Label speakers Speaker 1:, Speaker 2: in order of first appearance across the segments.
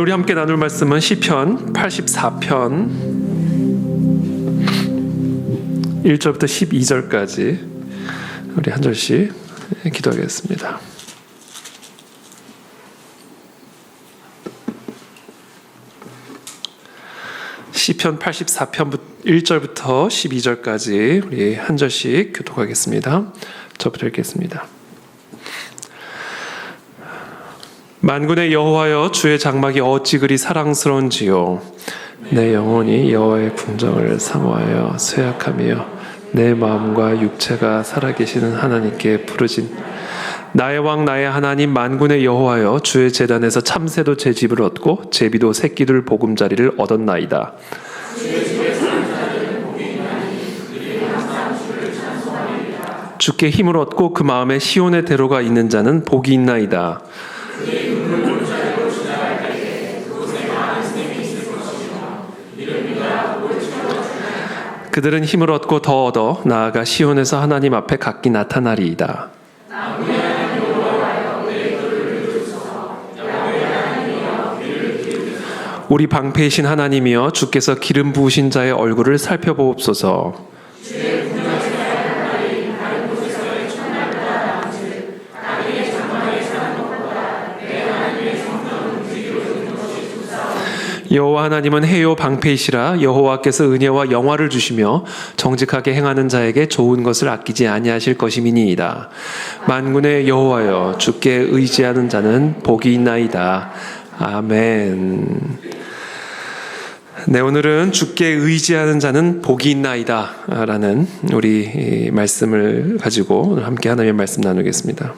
Speaker 1: 오늘 우리 함께 나눌 말씀은 시편 84편 1절부터 12절까지 우리 한 절씩 기도하겠습니다. 시편 84편 1절부터 12절까지 우리 한 절씩 교독하겠습니다. 저부터 읽겠습니다. 만군의 여호와여, 주의 장막이 어찌 그리 사랑스러운지요. 내 영혼이 여호와의 궁정을 사모하여 쇠약하며 내 마음과 육체가 살아계시는 하나님께 부르짖. 나의 왕 나의 하나님 만군의 여호와여, 주의 제단에서 참새도 제 집을 얻고 제비도 새끼들 보금자리를 얻었나이다. 주께 힘을 얻고 그 마음에 시온의 대로가 있는 자는 복이 있나이다. 그들은 힘을 얻고 더 얻어 나아가 시온에서 하나님 앞에 각기 나타나리이다. 우리 방패이신 하나님이여, 주께서 기름 부으신 자의 얼굴을 살펴보옵소서. 여호와 하나님은 해요 방패이시라. 여호와께서 은혜와 영화를 주시며 정직하게 행하는 자에게 좋은 것을 아끼지 아니하실 것임이니이다. 만군의 여호와여, 주께 의지하는 자는 복이 있나이다. 아멘. 네, 오늘은 주께 의지하는 자는 복이 있나이다 라는 우리 말씀을 가지고 함께 하나님의 말씀 나누겠습니다.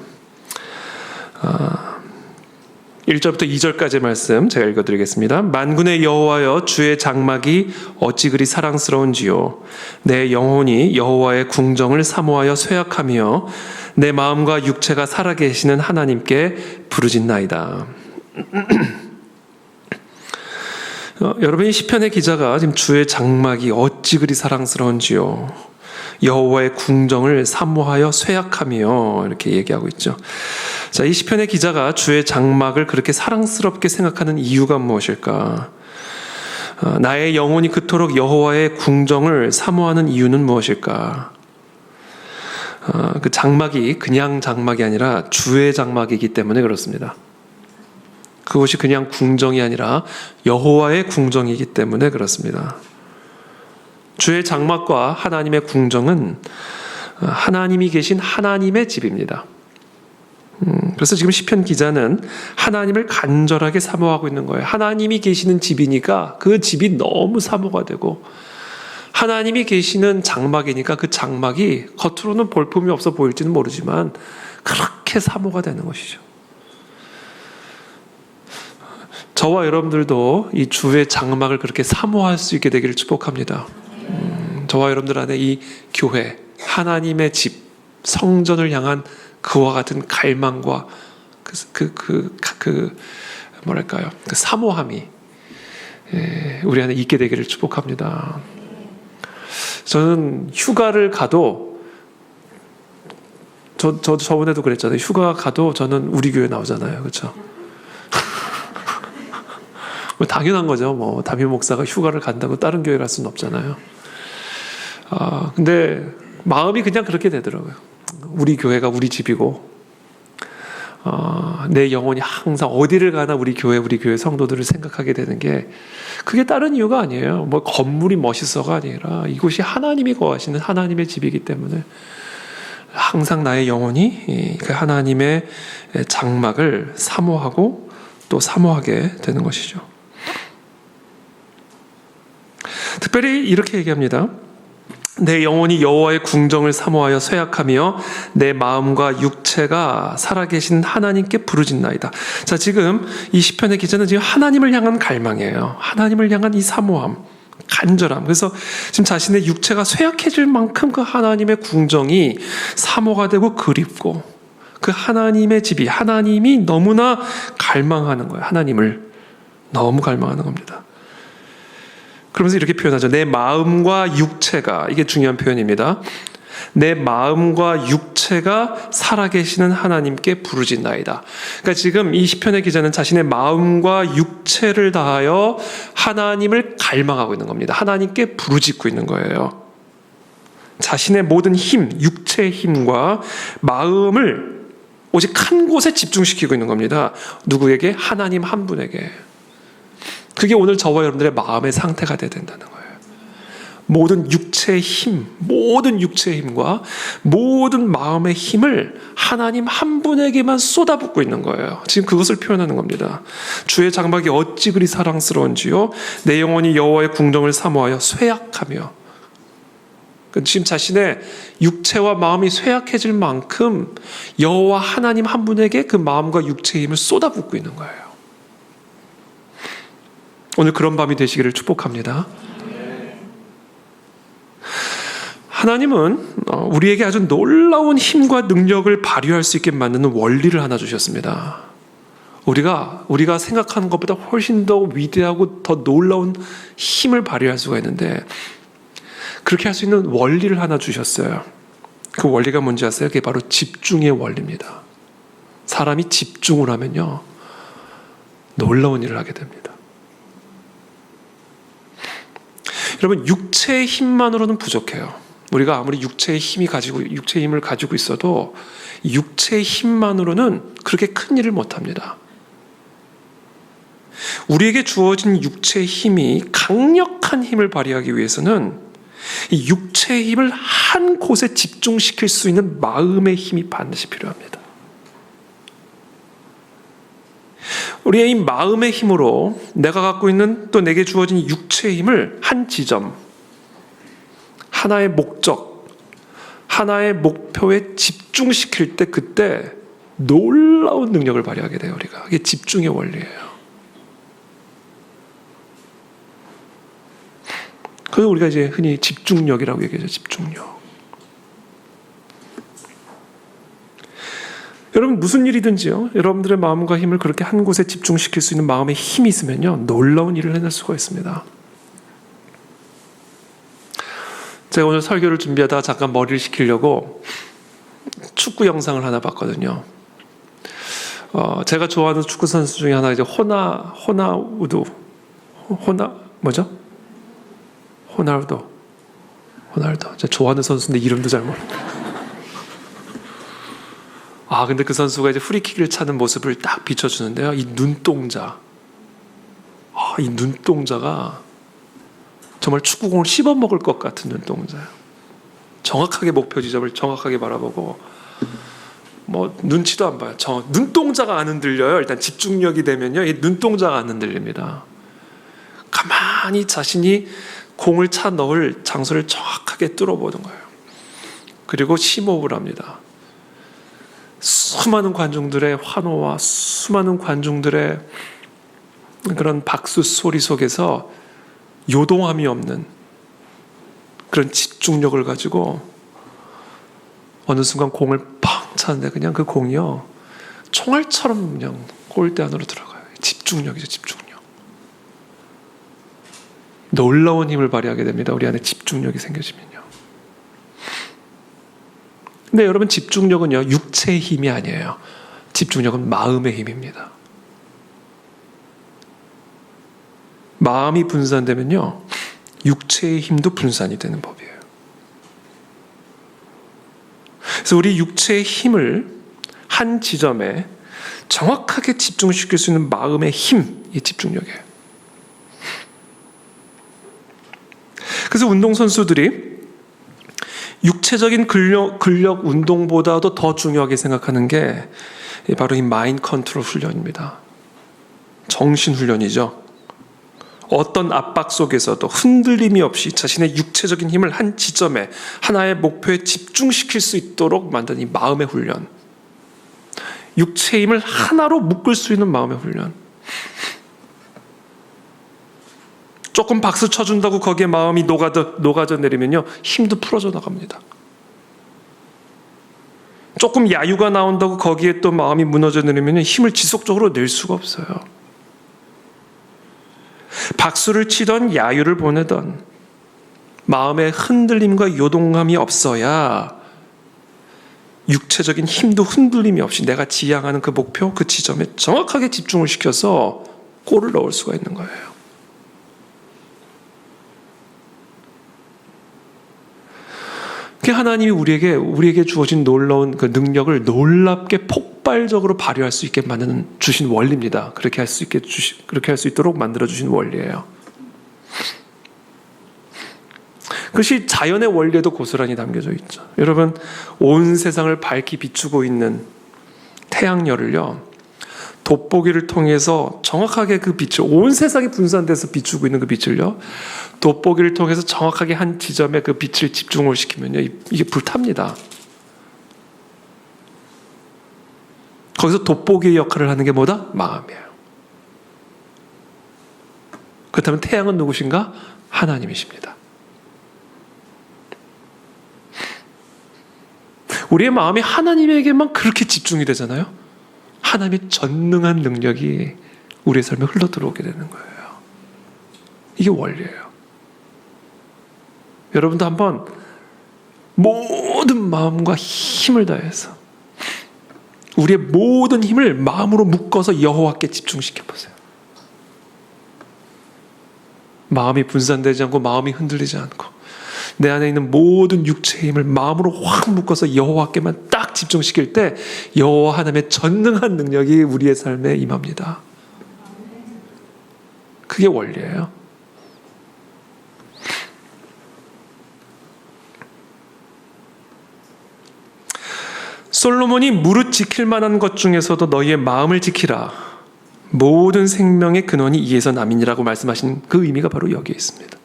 Speaker 1: 1절부터 2절까지의 말씀 제가 읽어드리겠습니다. 만군의 여호와여, 주의 장막이 어찌 그리 사랑스러운지요. 내 영혼이 여호와의 궁정을 사모하여 쇠약하며 내 마음과 육체가 살아계시는 하나님께 부르짖나이다. 여러분, 이 시편의 기자가 지금 주의 장막이 어찌 그리 사랑스러운지요, 여호와의 궁정을 사모하여 쇠약하며 이렇게 얘기하고 있죠. 자, 이 시편의 기자가 주의 장막을 그렇게 사랑스럽게 생각하는 이유가 무엇일까? 나의 영혼이 그토록 여호와의 궁정을 사모하는 이유는 무엇일까? 그 장막이 그냥 장막이 아니라 주의 장막이기 때문에 그렇습니다. 그것이 그냥 궁정이 아니라 여호와의 궁정이기 때문에 그렇습니다. 주의 장막과 하나님의 궁정은 하나님이 계신 하나님의 집입니다. 그래서 지금 시편 기자는 하나님을 간절하게 사모하고 있는 거예요. 하나님이 계시는 집이니까 그 집이 너무 사모가 되고, 하나님이 계시는 장막이니까 그 장막이 겉으로는 볼품이 없어 보일지는 모르지만 그렇게 사모가 되는 것이죠. 저와 여러분들도 이 주의 장막을 그렇게 사모할 수 있게 되기를 축복합니다. 저와 여러분들 안에 이 교회, 하나님의 집, 성전을 향한 그와 같은 갈망과 뭐랄까요, 그 사모함이 우리 안에 있게 되기를 축복합니다. 저는 휴가를 가도, 저번에도 그랬잖아요. 휴가 가도 저는 우리 교회 나오잖아요, 그렇죠? 당연한 거죠. 뭐 담임 목사가 휴가를 간다고 다른 교회 갈 수는 없잖아요. 근데 마음이 그냥 그렇게 되더라고요. 우리 교회가 우리 집이고, 내 영혼이 항상 어디를 가나 우리 교회 성도들을 생각하게 되는 게, 그게 다른 이유가 아니에요. 뭐 건물이 멋있어가 아니라 이곳이 하나님이 거하시는 하나님의 집이기 때문에 항상 나의 영혼이 그 하나님의 장막을 사모하고 또 사모하게 되는 것이죠. 특별히 이렇게 얘기합니다. 내 영혼이 여호와의 궁정을 사모하여 쇠약하며 내 마음과 육체가 살아계신 하나님께 부르짖나이다. 자, 지금 이 시편의 기자는 지금 하나님을 향한 갈망이에요. 하나님을 향한 이 사모함, 간절함. 그래서 지금 자신의 육체가 쇠약해질 만큼 그 하나님의 궁정이 사모가 되고 그립고, 그 하나님의 집이, 하나님이 너무나 갈망하는 거예요. 하나님을 너무 갈망하는 겁니다. 그러면서 이렇게 표현하죠. 내 마음과 육체가, 이게 중요한 표현입니다. 내 마음과 육체가 살아계시는 하나님께 부르짖나이다. 그러니까 지금 이 시편의 기자는 자신의 마음과 육체를 다하여 하나님을 갈망하고 있는 겁니다. 하나님께 부르짖고 있는 거예요. 자신의 모든 힘, 육체의 힘과 마음을 오직 한 곳에 집중시키고 있는 겁니다. 누구에게? 하나님 한 분에게. 그게 오늘 저와 여러분들의 마음의 상태가 되어야 된다는 거예요. 모든 육체의 힘, 모든 육체의 힘과 모든 마음의 힘을 하나님 한 분에게만 쏟아붓고 있는 거예요. 지금 그것을 표현하는 겁니다. 주의 장막이 어찌 그리 사랑스러운지요. 내 영혼이 여호와의 궁정을 사모하여 쇠약하며. 지금 자신의 육체와 마음이 쇠약해질 만큼 여호와 하나님 한 분에게 그 마음과 육체의 힘을 쏟아붓고 있는 거예요. 오늘 그런 밤이 되시기를 축복합니다. 하나님은 우리에게 아주 놀라운 힘과 능력을 발휘할 수 있게 만드는 원리를 하나 주셨습니다. 우리가 생각하는 것보다 훨씬 더 위대하고 더 놀라운 힘을 발휘할 수가 있는데 그렇게 할 수 있는 원리를 하나 주셨어요. 그 원리가 뭔지 아세요? 그게 바로 집중의 원리입니다. 사람이 집중을 하면요 놀라운 일을 하게 됩니다. 여러분, 육체의 힘만으로는 부족해요. 우리가 아무리 육체의 힘을 가지고 있어도 육체의 힘만으로는 그렇게 큰 일을 못합니다. 우리에게 주어진 육체의 힘이 강력한 힘을 발휘하기 위해서는 이 육체의 힘을 한 곳에 집중시킬 수 있는 마음의 힘이 반드시 필요합니다. 우리의 이 마음의 힘으로 내가 갖고 있는 또 내게 주어진 육체의 힘을 한 지점, 하나의 목적, 하나의 목표에 집중시킬 때 그때 놀라운 능력을 발휘하게 돼요. 우리가. 이게 집중의 원리예요. 그래서 우리가 이제 흔히 집중력이라고 얘기하죠. 집중력. 여러분, 무슨 일이든지요, 여러분들의 마음과 힘을 그렇게 한 곳에 집중시킬 수 있는 마음의 힘이 있으면요 놀라운 일을 해낼 수가 있습니다. 제가 오늘 설교를 준비하다가 잠깐 머리를 식히려고 축구 영상을 하나 봤거든요. 제가 좋아하는 축구 선수 중에 하나 이제 호나우두 뭐죠? 호날두. 제가 좋아하는 선수인데 이름도 잘 모르겠어요. 근데 그 선수가 이제 프리킥을 차는 모습을 딱 비춰주는데요. 이 눈동자가 정말 축구공을 씹어먹을 것 같은 눈동자예요. 정확하게 목표 지점을 정확하게 바라보고 눈치도 안 봐요. 눈동자가 안 흔들려요. 일단 집중력이 되면요, 이 눈동자가 안 흔들립니다. 가만히 자신이 공을 차 넣을 장소를 정확하게 뚫어보는 거예요. 그리고 심호흡을 합니다. 수많은 관중들의 환호와 수많은 관중들의 그런 박수 소리 속에서 요동함이 없는 그런 집중력을 가지고 어느 순간 공을 팡 차는데 그냥 그 공이요 총알처럼 그냥 골대 안으로 들어가요. 집중력이죠. 집중력. 놀라운 힘을 발휘하게 됩니다. 우리 안에 집중력이 생겨지면요. 근데 여러분, 집중력은요 육체의 힘이 아니에요. 집중력은 마음의 힘입니다. 마음이 분산되면요 육체의 힘도 분산이 되는 법이에요. 그래서 우리 육체의 힘을 한 지점에 정확하게 집중시킬 수 있는 마음의 힘, 이 집중력이에요. 그래서 운동선수들이 육체적인 근력 운동보다도 더 중요하게 생각하는 게 바로 이 마인드 컨트롤 훈련입니다. 정신 훈련이죠. 어떤 압박 속에서도 흔들림이 없이 자신의 육체적인 힘을 한 지점에 하나의 목표에 집중시킬 수 있도록 만든 이 마음의 훈련. 육체의 힘을 하나로 묶을 수 있는 마음의 훈련. 조금 박수 쳐준다고 거기에 마음이 녹아져 내리면요 힘도 풀어져 나갑니다. 조금 야유가 나온다고 거기에 또 마음이 무너져 내리면 힘을 지속적으로 낼 수가 없어요. 박수를 치던 야유를 보내던 마음의 흔들림과 요동감이 없어야 육체적인 힘도 흔들림이 없이 내가 지향하는 그 목표, 그 지점에 정확하게 집중을 시켜서 골을 넣을 수가 있는 거예요. 하나님이 우리에게 주어진 놀라운 그 능력을 놀랍게 폭발적으로 발휘할 수 있게 만드는 주신 원리입니다. 그렇게 할 수 있도록 만들어 주신 원리예요. 그것이 자연의 원리에도 고스란히 담겨져 있죠. 여러분, 온 세상을 밝히 비추고 있는 태양열을요, 돋보기를 통해서 정확하게 그 빛을, 온 세상이 분산돼서 비추고 있는 그 빛을요, 돋보기를 통해서 정확하게 한 지점에 그 빛을 집중을 시키면요, 이게 불탑니다. 거기서 돋보기의 역할을 하는 게 뭐다? 마음이에요. 그렇다면 태양은 누구신가? 하나님이십니다. 우리의 마음이 하나님에게만 그렇게 집중이 되잖아요. 하나님의 전능한 능력이 우리의 삶에 흘러 들어오게 되는 거예요. 이게 원리예요. 여러분도 한번 모든 마음과 힘을 다해서 우리의 모든 힘을 마음으로 묶어서 여호와께 집중시켜 보세요. 마음이 분산되지 않고 마음이 흔들리지 않고 내 안에 있는 모든 육체의 힘을 마음으로 확 묶어서 여호와께만 딱 집중시킬 때 여호와 하나님의 전능한 능력이 우리의 삶에 임합니다. 그게 원리예요. 솔로몬이 무릇 지킬 만한 것 중에서도 너희의 마음을 지키라. 모든 생명의 근원이 이에서 남이니라고 말씀하신 그 의미가 바로 여기에 있습니다.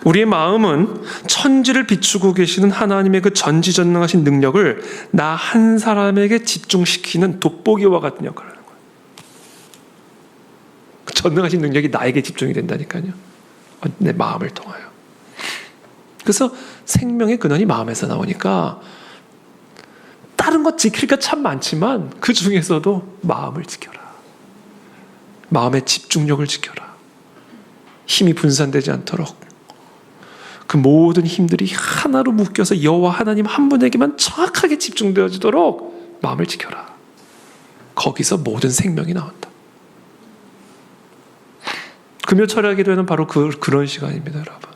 Speaker 1: 우리의 마음은 천지를 비추고 계시는 하나님의 그 전지전능하신 능력을 나 한 사람에게 집중시키는 돋보기와 같은 역할을 하는 거예요. 그 전능하신 능력이 나에게 집중이 된다니까요. 내 마음을 통하여. 그래서 생명의 근원이 마음에서 나오니까 다른 것 지킬 게 참 많지만 그 중에서도 마음을 지켜라. 마음의 집중력을 지켜라. 힘이 분산되지 않도록 그 모든 힘들이 하나로 묶여서 여호와 하나님 한 분에게만 정확하게 집중되어지도록 마음을 지켜라. 거기서 모든 생명이 나온다. 금요 철야 기도회는 바로 그런 시간입니다, 여러분.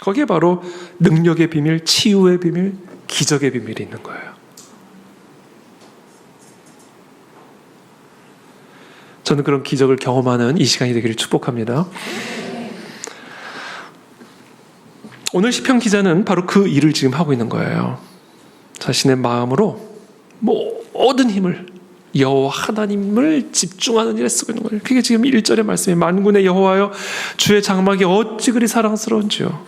Speaker 1: 거기에 바로 능력의 비밀, 치유의 비밀, 기적의 비밀이 있는 거예요. 저는 그런 기적을 경험하는 이 시간이 되기를 축복합니다. 오늘 시편 기자는 바로 그 일을 지금 하고 있는 거예요. 자신의 마음으로 모든 힘을 여호와 하나님을 집중하는 일에 쓰고 있는 거예요. 그게 지금 1절의 말씀이 만군의 여호와여 주의 장막이 어찌 그리 사랑스러운지요.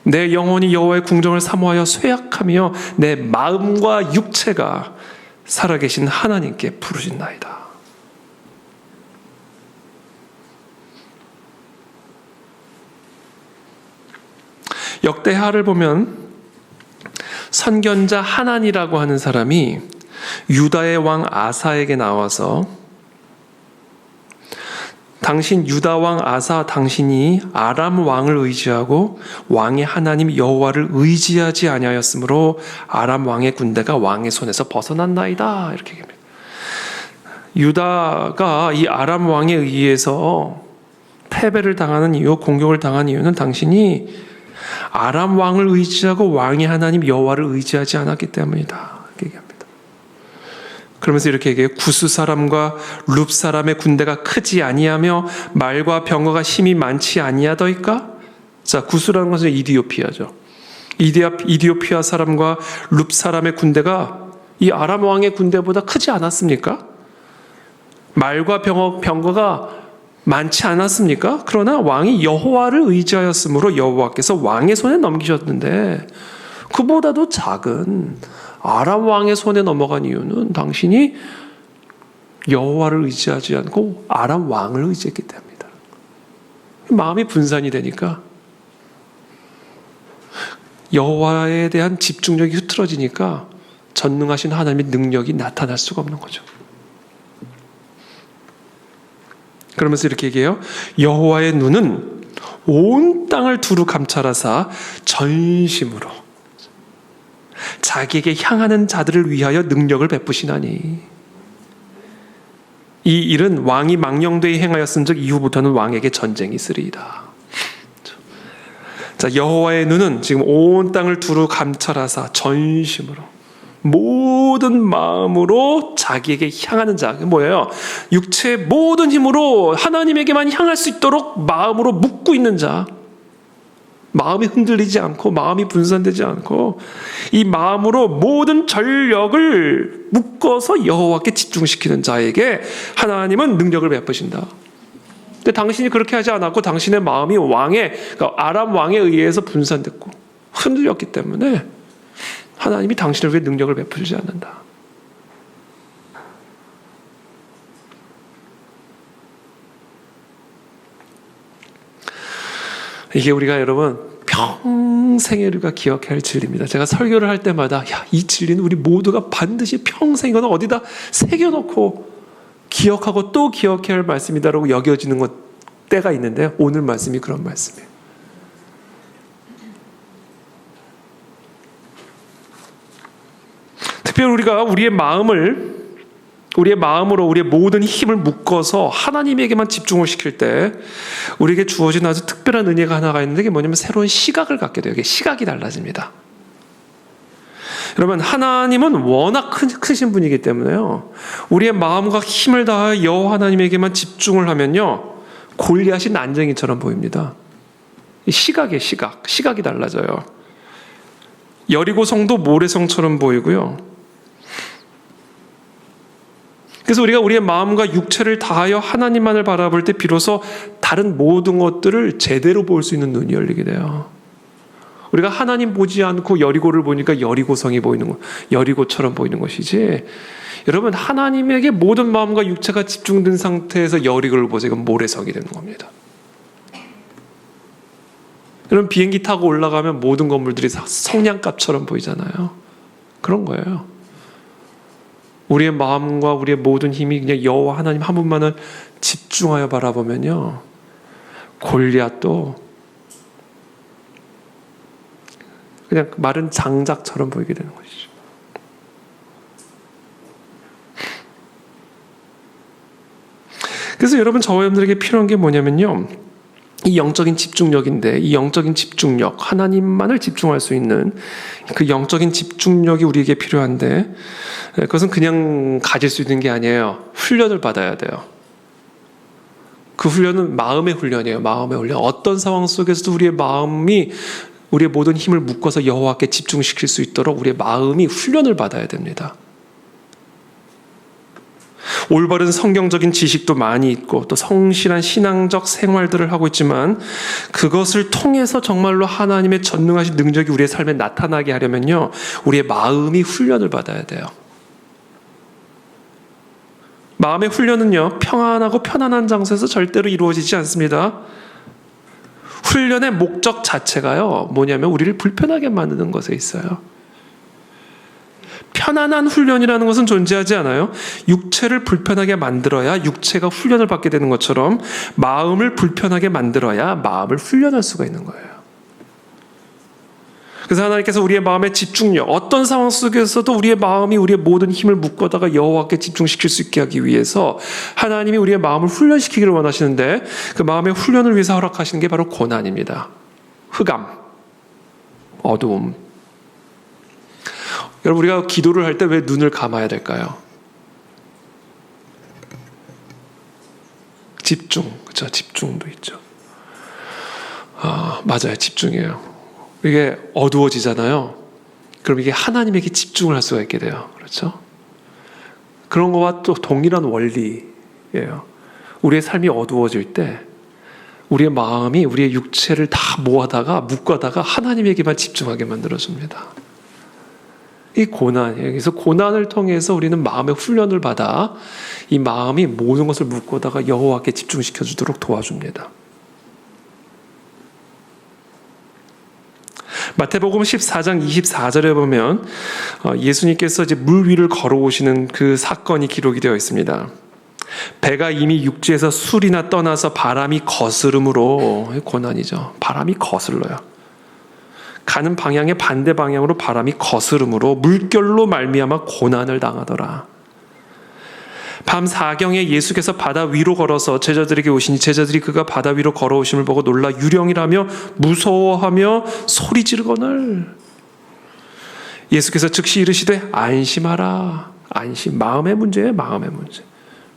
Speaker 1: 내 영혼이 여호와의 궁정을 사모하여 쇠약하며 내 마음과 육체가 살아계신 하나님께 부르짖나이다. 역대하를 보면 선견자 하난이라고 하는 사람이 유다의 왕 아사에게 나와서 당신 유다 왕 아사 당신이 아람 왕을 의지하고 왕의 하나님 여호와를 의지하지 아니하였으므로 아람 왕의 군대가 왕의 손에서 벗어났나이다. 이렇게 얘기합니다. 유다가 이 아람 왕에 의해서 패배를 당하는 이유, 공격을 당한 이유는 당신이 아람 왕을 의지하고 왕의 하나님 여호와를 의지하지 않았기 때문이다. 이렇게 얘기합니다. 그러면서 이렇게 얘기해요. 구스 사람과 룹 사람의 군대가 크지 아니하며 말과 병거가 힘이 많지 아니하더이까? 자, 구스라는 것은 이디오피아죠. 이디오피아 사람과 룹 사람의 군대가 이 아람 왕의 군대보다 크지 않았습니까? 말과 병거가 많지 않았습니까? 그러나 왕이 여호와를 의지하였으므로 여호와께서 왕의 손에 넘기셨는데 그보다도 작은 아람 왕의 손에 넘어간 이유는 당신이 여호와를 의지하지 않고 아람 왕을 의지했기 때문이다. 마음이 분산이 되니까 여호와에 대한 집중력이 흐트러지니까 전능하신 하나님의 능력이 나타날 수가 없는 거죠. 그러면서 이렇게 얘기해요. 여호와의 눈은 온 땅을 두루 감찰하사 전심으로 자기에게 향하는 자들을 위하여 능력을 베푸시나니. 이 일은 왕이 망령되이 행하였은즉 이후부터는 왕에게 전쟁이 있으리이다. 자, 여호와의 눈은 지금 온 땅을 두루 감찰하사 전심으로 모든 마음으로 자기에게 향하는 자. 뭐예요? 육체의 모든 힘으로 하나님에게만 향할 수 있도록 마음으로 묶고 있는 자. 마음이 흔들리지 않고 마음이 분산되지 않고 이 마음으로 모든 전력을 묶어서 여호와께 집중시키는 자에게 하나님은 능력을 베푸신다. 근데 당신이 그렇게 하지 않았고 당신의 마음이 그러니까 아람 왕에 의해서 분산됐고 흔들렸기 때문에 하나님이 당신을 위해 능력을 베푸지 않는다. 이게 우리가 여러분 평생에 우리가 기억해야 할 진리입니다. 제가 설교를 할 때마다 이 진리는 우리 모두가 반드시 평생 이거는 어디다 새겨놓고 기억하고 또 기억해야 할 말씀이다라고 여겨지는 때가 있는데 오늘 말씀이 그런 말씀이에요. 특별히 우리가 우리의 마음으로 우리의 모든 힘을 묶어서 하나님에게만 집중을 시킬 때 우리에게 주어진 아주 특별한 은혜가 하나가 있는데 그게 뭐냐면 새로운 시각을 갖게 돼요. 시각이 달라집니다. 여러분, 하나님은 워낙 크신 분이기 때문에요. 우리의 마음과 힘을 다하여 여호와 하나님에게만 집중을 하면요. 골리앗이 난쟁이처럼 보입니다. 시각이 달라져요. 여리고성도 모래성처럼 보이고요. 그래서 우리가 우리의 마음과 육체를 다하여 하나님만을 바라볼 때 비로소 다른 모든 것들을 제대로 볼 수 있는 눈이 열리게 돼요. 우리가 하나님 보지 않고 여리고를 보니까 여리고성이 보이는 거, 여리고처럼 보이는 것이지. 여러분, 하나님에게 모든 마음과 육체가 집중된 상태에서 여리고를 보세요. 이건 모래성이 되는 겁니다. 여러분, 비행기 타고 올라가면 모든 건물들이 성냥갑처럼 보이잖아요. 그런 거예요. 우리의 마음과 우리의 모든 힘이 그냥 여호와 하나님 한 분만을 집중하여 바라보면요, 골리앗도 그냥 마른 장작처럼 보이게 되는 것이죠. 그래서 여러분, 저와 여러분들에게 필요한 게 뭐냐면요, 이 영적인 집중력인데, 이 영적인 집중력, 하나님만을 집중할 수 있는 그 영적인 집중력이 우리에게 필요한데, 그것은 그냥 가질 수 있는 게 아니에요. 훈련을 받아야 돼요. 그 훈련은 마음의 훈련이에요. 마음의 훈련. 어떤 상황 속에서도 우리의 마음이 우리의 모든 힘을 묶어서 여호와께 집중시킬 수 있도록 우리의 마음이 훈련을 받아야 됩니다. 올바른 성경적인 지식도 많이 있고 또 성실한 신앙적 생활들을 하고 있지만 그것을 통해서 정말로 하나님의 전능하신 능력이 우리의 삶에 나타나게 하려면요, 우리의 마음이 훈련을 받아야 돼요. 마음의 훈련은요, 평안하고 편안한 장소에서 절대로 이루어지지 않습니다. 훈련의 목적 자체가요, 뭐냐면 우리를 불편하게 만드는 것에 있어요. 편안한 훈련이라는 것은 존재하지 않아요. 육체를 불편하게 만들어야 육체가 훈련을 받게 되는 것처럼 마음을 불편하게 만들어야 마음을 훈련할 수가 있는 거예요. 그래서 하나님께서 우리의 마음의 집중력, 어떤 상황 속에서도 우리의 마음이 우리의 모든 힘을 묶어다가 여호와께 집중시킬 수 있게 하기 위해서 하나님이 우리의 마음을 훈련시키기를 원하시는데 그 마음의 훈련을 위해서 허락하시는 게 바로 고난입니다. 흑암, 어두움. 여러분, 우리가 기도를 할 때 왜 눈을 감아야 될까요? 집중, 그렇죠? 집중도 있죠. 맞아요, 집중이에요. 이게 어두워지잖아요. 그럼 이게 하나님에게 집중을 할 수가 있게 돼요. 그렇죠? 그런 거와 또 동일한 원리예요. 우리의 삶이 어두워질 때 우리의 마음이 우리의 육체를 다 묶어다가 하나님에게만 집중하게 만들어줍니다. 이 고난이에요. 그래서 고난을 통해서 우리는 마음의 훈련을 받아 이 마음이 모든 것을 묶어다가 여호와께 집중시켜 주도록 도와줍니다. 마태복음 14장 24절에 보면 예수님께서 이제 물 위를 걸어오시는 그 사건이 기록이 되어 있습니다. 배가 이미 육지에서 술이나 떠나서 바람이 거스름으로, 고난이죠. 바람이 거슬러요. 가는 방향의 반대 방향으로 바람이 거스름으로 물결로 말미암아 고난을 당하더라. 밤 4경에 예수께서 바다 위로 걸어서 제자들에게 오시니 제자들이 그가 바다 위로 걸어오심을 보고 놀라 유령이라며 무서워하며 소리 지르거늘 예수께서 즉시 이르시되 안심하라. 안심. 마음의 문제예요. 마음의 문제.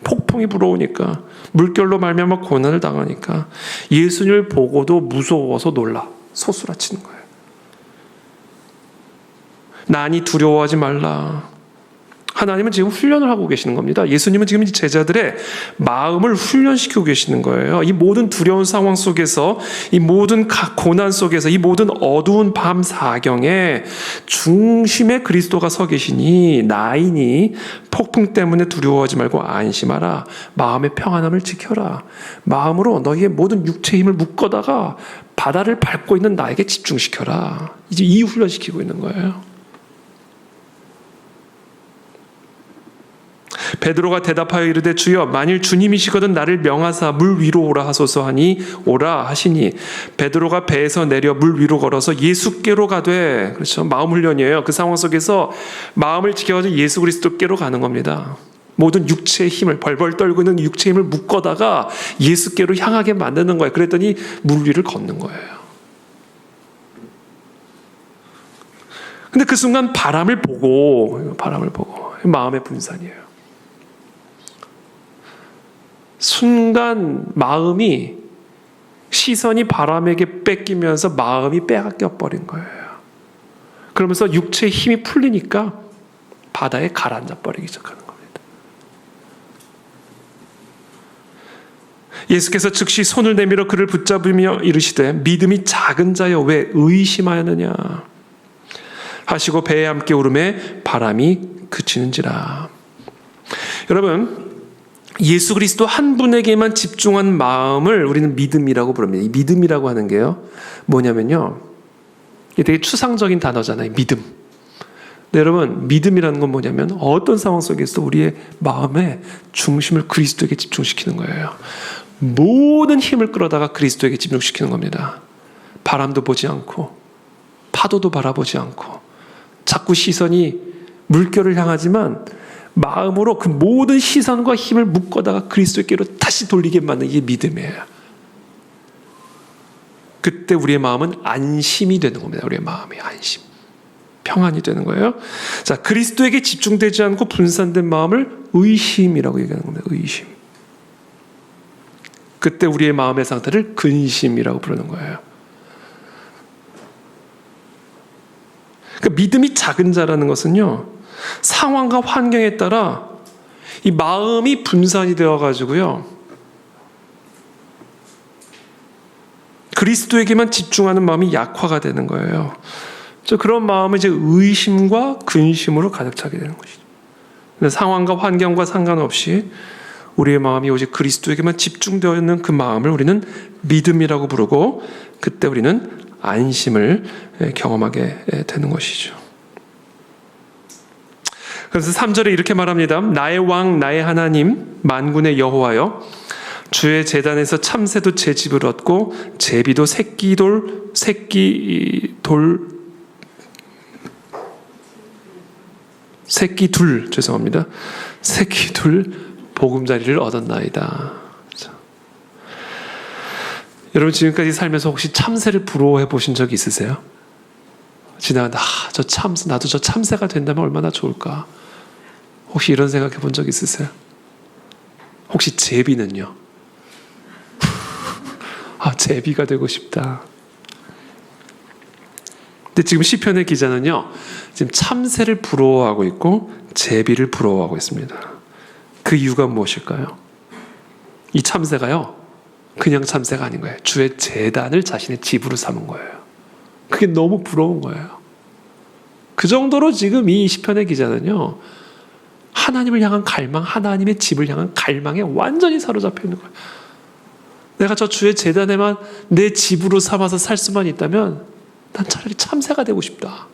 Speaker 1: 폭풍이 불어오니까 물결로 말미암아 고난을 당하니까 예수님을 보고도 무서워서 놀라 소스라치는 거예요. 난이 두려워하지 말라. 하나님은 지금 훈련을 하고 계시는 겁니다. 예수님은 지금 제자들의 마음을 훈련시키고 계시는 거예요. 이 모든 두려운 상황 속에서, 이 모든 고난 속에서, 이 모든 어두운 밤 사경에 중심에 그리스도가 서 계시니 나이니 폭풍 때문에 두려워하지 말고 안심하라. 마음의 평안함을 지켜라. 마음으로 너희의 모든 육체의 힘을 묶어다가 바다를 밟고 있는 나에게 집중시켜라. 이제 이 훈련시키고 있는 거예요. 베드로가 대답하여 이르되 주여 만일 주님이시거든 나를 명하사 물 위로 오라 하소서 하니 오라 하시니 베드로가 배에서 내려 물 위로 걸어서 예수께로 가되, 그렇죠, 마음 훈련이에요. 그 상황 속에서 마음을 지켜가지고 예수 그리스도께로 가는 겁니다. 모든 육체의 힘을 벌벌 떨고 있는 육체의 힘을 묶어다가 예수께로 향하게 만드는 거예요. 그랬더니 물 위를 걷는 거예요. 근데 그 순간 바람을 보고 마음의 분산이에요. 순간 마음이, 시선이 바람에게 뺏기면서 마음이 빼앗겨 버린 거예요. 그러면서 육체의 힘이 풀리니까 바다에 가라앉아 버리기 시작하는 겁니다. 예수께서 즉시 손을 내밀어 그를 붙잡으며 이르시되 믿음이 작은 자여 왜 의심하였느냐 하시고 배에 함께 오르매 바람이 그치는지라. 여러분, 예수 그리스도 한 분에게만 집중한 마음을 우리는 믿음이라고 부릅니다. 이 믿음이라고 하는 게요, 뭐냐면요, 이게 되게 추상적인 단어잖아요. 믿음. 근데 여러분, 믿음이라는 건 뭐냐면 어떤 상황 속에서 우리의 마음의 중심을 그리스도에게 집중시키는 거예요. 모든 힘을 끌어다가 그리스도에게 집중시키는 겁니다. 바람도 보지 않고 파도도 바라보지 않고 자꾸 시선이 물결을 향하지만 마음으로 그 모든 시선과 힘을 묶어다가 그리스도께로 다시 돌리게 만드는 이게 믿음이에요. 그때 우리의 마음은 안심이 되는 겁니다. 우리의 마음이 안심, 평안이 되는 거예요. 자, 그리스도에게 집중되지 않고 분산된 마음을 의심이라고 얘기하는 겁니다. 의심. 그때 우리의 마음의 상태를 근심이라고 부르는 거예요. 그러니까 믿음이 작은 자라는 것은요, 상황과 환경에 따라 이 마음이 분산이 되어가지고요, 그리스도에게만 집중하는 마음이 약화가 되는 거예요. 그런 마음은 이제 의심과 근심으로 가득 차게 되는 것이죠. 상황과 환경과 상관없이 우리의 마음이 오직 그리스도에게만 집중되어 있는 그 마음을 우리는 믿음이라고 부르고, 그때 우리는 안심을 경험하게 되는 것이죠. 그래서 3절에 이렇게 말합니다. 나의 왕 나의 하나님 만군의 여호와여 주의 제단에서 참새도 제 집을 얻고 제비도 새끼둘 보금자리를 얻었나이다. 여러분, 지금까지 살면서 혹시 참새를 부러워해 보신 적 있으세요? 지나가다 나도 저 참새가 된다면 얼마나 좋을까? 혹시 이런 생각해 본 적 있으세요? 혹시 제비는요? 제비가 되고 싶다. 근데 지금 시편의 기자는요, 지금 참새를 부러워하고 있고 제비를 부러워하고 있습니다. 그 이유가 무엇일까요? 이 참새가요, 그냥 참새가 아닌 거예요. 주의 제단을 자신의 집으로 삼은 거예요. 그게 너무 부러운 거예요. 그 정도로 지금 이 시편의 기자는요, 하나님을 향한 갈망, 하나님의 집을 향한 갈망에 완전히 사로잡혀 있는 거예요. 내가 저 주의 제단에만 내 집으로 삼아서 살 수만 있다면 난 차라리 참새가 되고 싶다.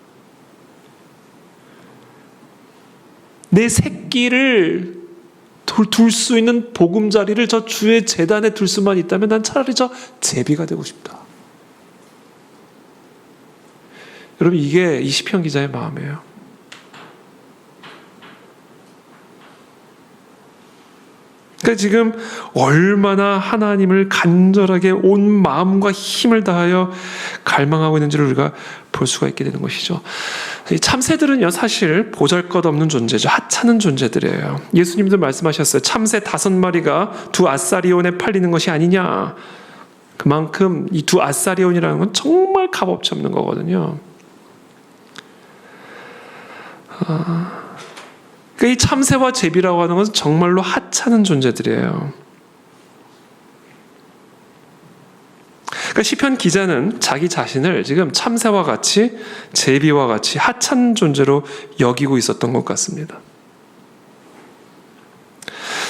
Speaker 1: 내 새끼를 둘 수 있는 보금자리를 저 주의 제단에 둘 수만 있다면 난 차라리 저 제비가 되고 싶다. 여러분, 이게 이 시편 기자의 마음이에요. 그러니까 지금 얼마나 하나님을 간절하게 온 마음과 힘을 다하여 갈망하고 있는지를 우리가 볼 수가 있게 되는 것이죠. 이 참새들은요, 사실 보잘것없는 존재죠. 하찮은 존재들이에요. 예수님도 말씀하셨어요. 참새 5마리가 두 아사리온에 팔리는 것이 아니냐. 그만큼 이 두 아사리온이라는 건 정말 값어치 없는 거거든요. 그러니까 이 참새와 제비라고 하는 것은 정말로 하찮은 존재들이에요. 그러니까 시편 기자는 자기 자신을 지금 참새와 같이, 제비와 같이 하찮은 존재로 여기고 있었던 것 같습니다.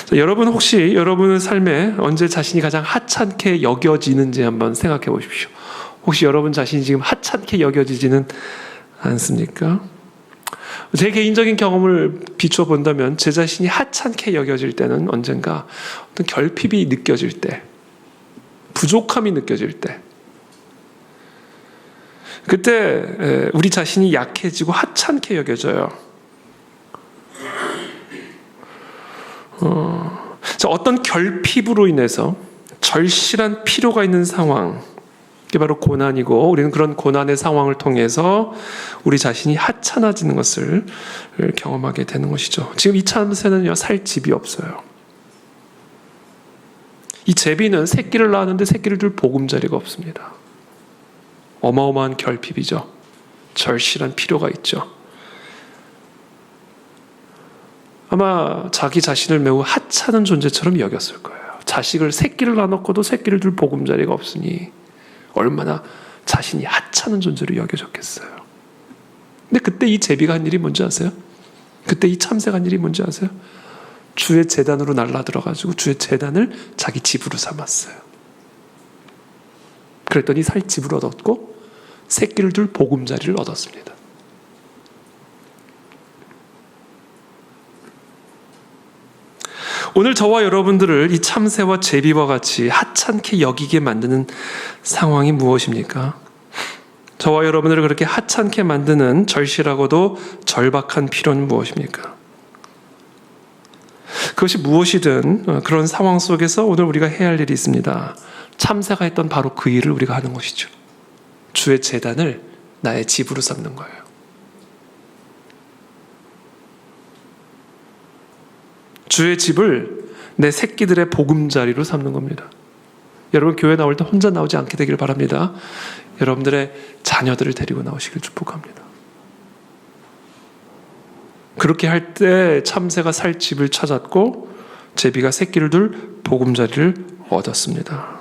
Speaker 1: 자, 여러분, 혹시 여러분의 삶에 언제 자신이 가장 하찮게 여겨지는지 한번 생각해 보십시오. 혹시 여러분 자신이 지금 하찮게 여겨지지는 않습니까? 제 개인적인 경험을 비추어 본다면 제 자신이 하찮게 여겨질 때는 언젠가 어떤 결핍이 느껴질 때, 부족함이 느껴질 때, 그때 우리 자신이 약해지고 하찮게 여겨져요. 어떤 결핍으로 인해서 절실한 필요가 있는 상황, 그게 바로 고난이고, 우리는 그런 고난의 상황을 통해서 우리 자신이 하찮아지는 것을 경험하게 되는 것이죠. 지금 이 참새는요, 살 집이 없어요. 이 제비는 새끼를 낳았는데 새끼를 둘 보금자리가 없습니다. 어마어마한 결핍이죠. 절실한 필요가 있죠. 아마 자기 자신을 매우 하찮은 존재처럼 여겼을 거예요. 자식을 새끼를 낳았고도 새끼를 둘 보금자리가 없으니 얼마나 자신이 하찮은 존재로 여겨졌겠어요. 근데 그때 이 제비가 한 일이 뭔지 아세요? 그때 이 참새가 한 일이 뭔지 아세요? 주의 제단으로 날라들어가지고 주의 제단을 자기 집으로 삼았어요. 그랬더니 살 집을 얻었고 새끼를 둘 보금자리를 얻었습니다. 오늘 저와 여러분들을 이 참새와 제비와 같이 하찮게 여기게 만드는 상황이 무엇입니까? 저와 여러분들을 그렇게 하찮게 만드는 절실하고도 절박한 필요는 무엇입니까? 그것이 무엇이든 그런 상황 속에서 오늘 우리가 해야 할 일이 있습니다. 참새가 했던 바로 그 일을 우리가 하는 것이죠. 주의 제단을 나의 집으로 삼는 거예요. 주의 집을 내 새끼들의 보금자리로 삼는 겁니다. 여러분, 교회 나올 때 혼자 나오지 않게 되길 바랍니다. 여러분들의 자녀들을 데리고 나오시길 축복합니다. 그렇게 할 때 참새가 살 집을 찾았고 제비가 새끼를 둘 보금자리를 얻었습니다.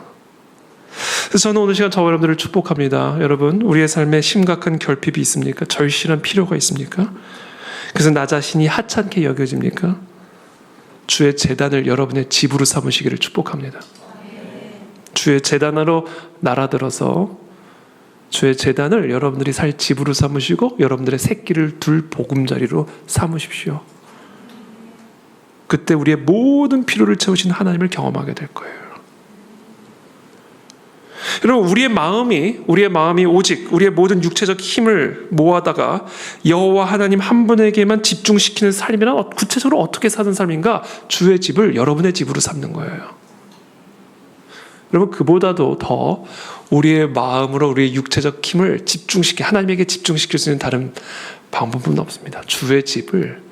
Speaker 1: 그래서 저는 오늘 시간 저와 여러분들을 축복합니다. 여러분, 우리의 삶에 심각한 결핍이 있습니까? 절실한 필요가 있습니까? 그래서 나 자신이 하찮게 여겨집니까? 주의 제단을 여러분의 집으로 삼으시기를 축복합니다. 주의 제단으로 날아들어서 주의 제단을 여러분들이 살 집으로 삼으시고 여러분들의 새끼를 둘 보금자리로 삼으십시오. 그때 우리의 모든 필요를 채우신 하나님을 경험하게 될 거예요. 여러분, 우리의 마음이 오직 우리의 모든 육체적 힘을 모아다가 여호와 하나님 한 분에게만 집중시키는 삶이란 구체적으로 어떻게 사는 삶인가? 주의 집을 여러분의 집으로 삼는 거예요. 여러분, 그보다도 더 우리의 마음으로 우리의 육체적 힘을 하나님에게 집중시킬 수 있는 다른 방법은 없습니다. 주의 집을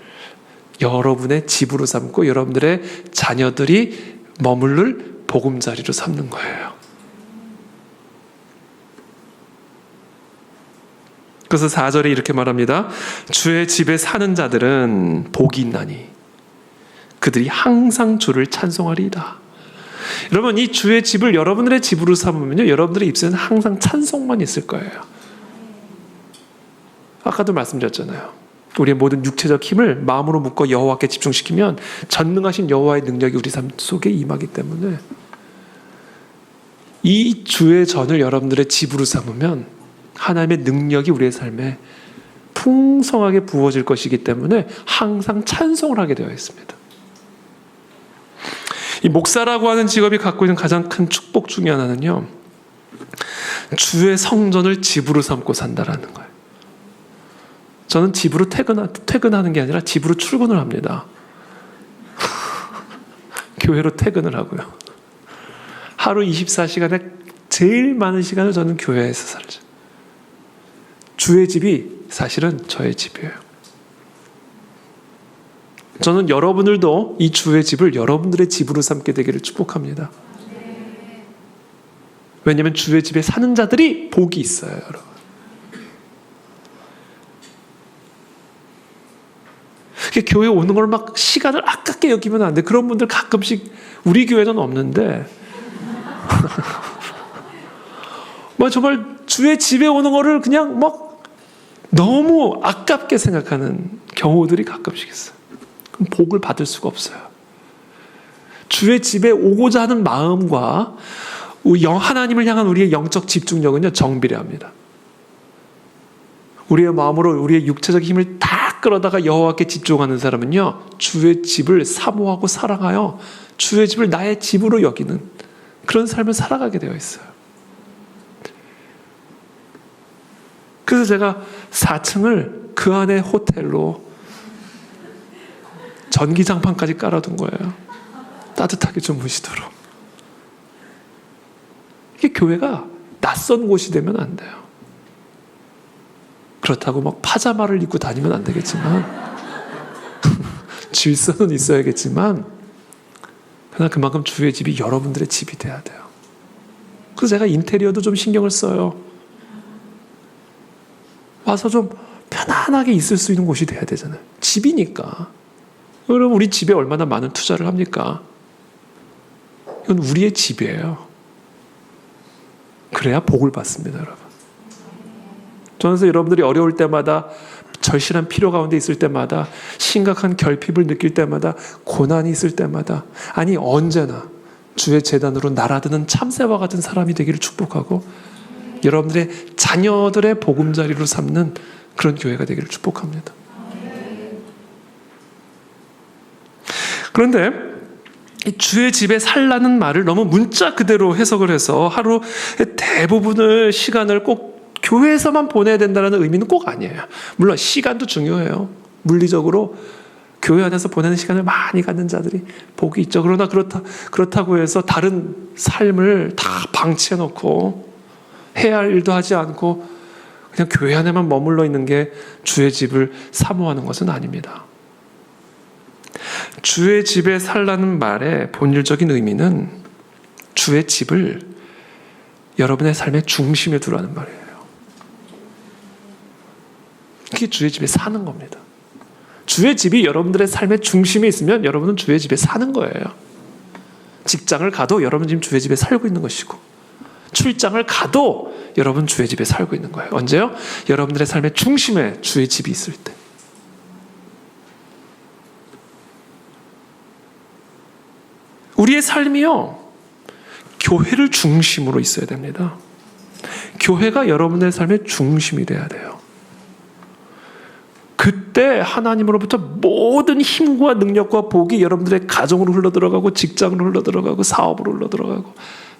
Speaker 1: 여러분의 집으로 삼고 여러분들의 자녀들이 머무를 보금자리로 삼는 거예요. 그래서 4절에 이렇게 말합니다. 주의 집에 사는 자들은 복이 있나니 그들이 항상 주를 찬송하리이다. 여러분, 이 주의 집을 여러분들의 집으로 삼으면요, 여러분들의 입술에는 항상 찬송만 있을 거예요. 아까도 말씀드렸잖아요. 우리의 모든 육체적 힘을 마음으로 묶어 여호와께 집중시키면 전능하신 여호와의 능력이 우리 삶 속에 임하기 때문에 이 주의 전을 여러분들의 집으로 삼으면 하나님의 능력이 우리의 삶에 풍성하게 부어질 것이기 때문에 항상 찬송을 하게 되어 있습니다. 이 목사라고 하는 직업이 갖고 있는 가장 큰 축복 중에 하나는요, 주의 성전을 집으로 삼고 산다라는 거예요. 저는 집으로 퇴근하는 게 아니라 집으로 출근을 합니다. 교회로 퇴근을 하고요. 하루 24시간에 제일 많은 시간을 저는 교회에서 살죠. 주의 집이 사실은 저의 집이에요. 저는 여러분들도 이 주의 집을 여러분들의 집으로 삼게 되기를 축복합니다. 왜냐하면 주의 집에 사는 자들이 복이 있어요, 여러분. 교회 오는 걸 막 시간을 아깝게 여기면 안 돼. 그런 분들 가끔씩 우리 교회는 없는데 뭐 정말 주의 집에 오는 거를 그냥 막 너무 아깝게 생각하는 경우들이 가끔씩 있어요. 그럼 복을 받을 수가 없어요. 주의 집에 오고자 하는 마음과 하나님을 향한 우리의 영적 집중력은요, 정비례합니다. 우리의 마음으로 우리의 육체적 힘을 다 끌어다가 여호와께 집중하는 사람은요, 주의 집을 사모하고 사랑하여 주의 집을 나의 집으로 여기는 그런 삶을 살아가게 되어 있어요. 그래서 제가 4층을 그 안에 호텔로 전기장판까지 깔아둔 거예요. 따뜻하게 주무시도록. 이게 교회가 낯선 곳이 되면 안 돼요. 그렇다고 막 파자마를 입고 다니면 안 되겠지만 질서는 있어야겠지만 그러나 그만큼 주의 집이 여러분들의 집이 돼야 돼요. 그래서 제가 인테리어도 좀 신경을 써요. 와서 좀 편안하게 있을 수 있는 곳이 돼야 되잖아요. 집이니까. 그럼 우리 집에 얼마나 많은 투자를 합니까? 이건 우리의 집이에요. 그래야 복을 받습니다, 여러분. 저는 여러분들이 어려울 때마다, 절실한 필요 가운데 있을 때마다, 심각한 결핍을 느낄 때마다, 고난이 있을 때마다, 아니 언제나 주의 제단으로 날아드는 참새와 같은 사람이 되기를 축복하고 여러분들의 자녀들의 보금자리로 삼는 그런 교회가 되기를 축복합니다. 그런데 이 주의 집에 살라는 말을 너무 문자 그대로 해석을 해서 하루 대부분의 시간을 꼭 교회에서만 보내야 된다는 의미는 꼭 아니에요. 물론 시간도 중요해요. 물리적으로 교회 안에서 보내는 시간을 많이 갖는 자들이 복이 있죠. 그러나 그렇다고 해서 다른 삶을 다 방치해놓고 해야 할 일도 하지 않고 그냥 교회 안에만 머물러 있는 게 주의 집을 사모하는 것은 아닙니다. 주의 집에 살라는 말의 본질적인 의미는 주의 집을 여러분의 삶의 중심에 두라는 말이에요. 그게 주의 집에 사는 겁니다. 주의 집이 여러분들의 삶의 중심에 있으면 여러분은 주의 집에 사는 거예요. 직장을 가도 여러분 지금 주의 집에 살고 있는 것이고, 출장을 가도 여러분 주의 집에 살고 있는 거예요. 언제요? 여러분들의 삶의 중심에 주의 집이 있을 때. 우리의 삶이요, 교회를 중심으로 있어야 됩니다. 교회가 여러분의 삶의 중심이 돼야 돼요. 그때 하나님으로부터 모든 힘과 능력과 복이 여러분들의 가정으로 흘러들어가고, 직장으로 흘러들어가고, 사업으로 흘러들어가고,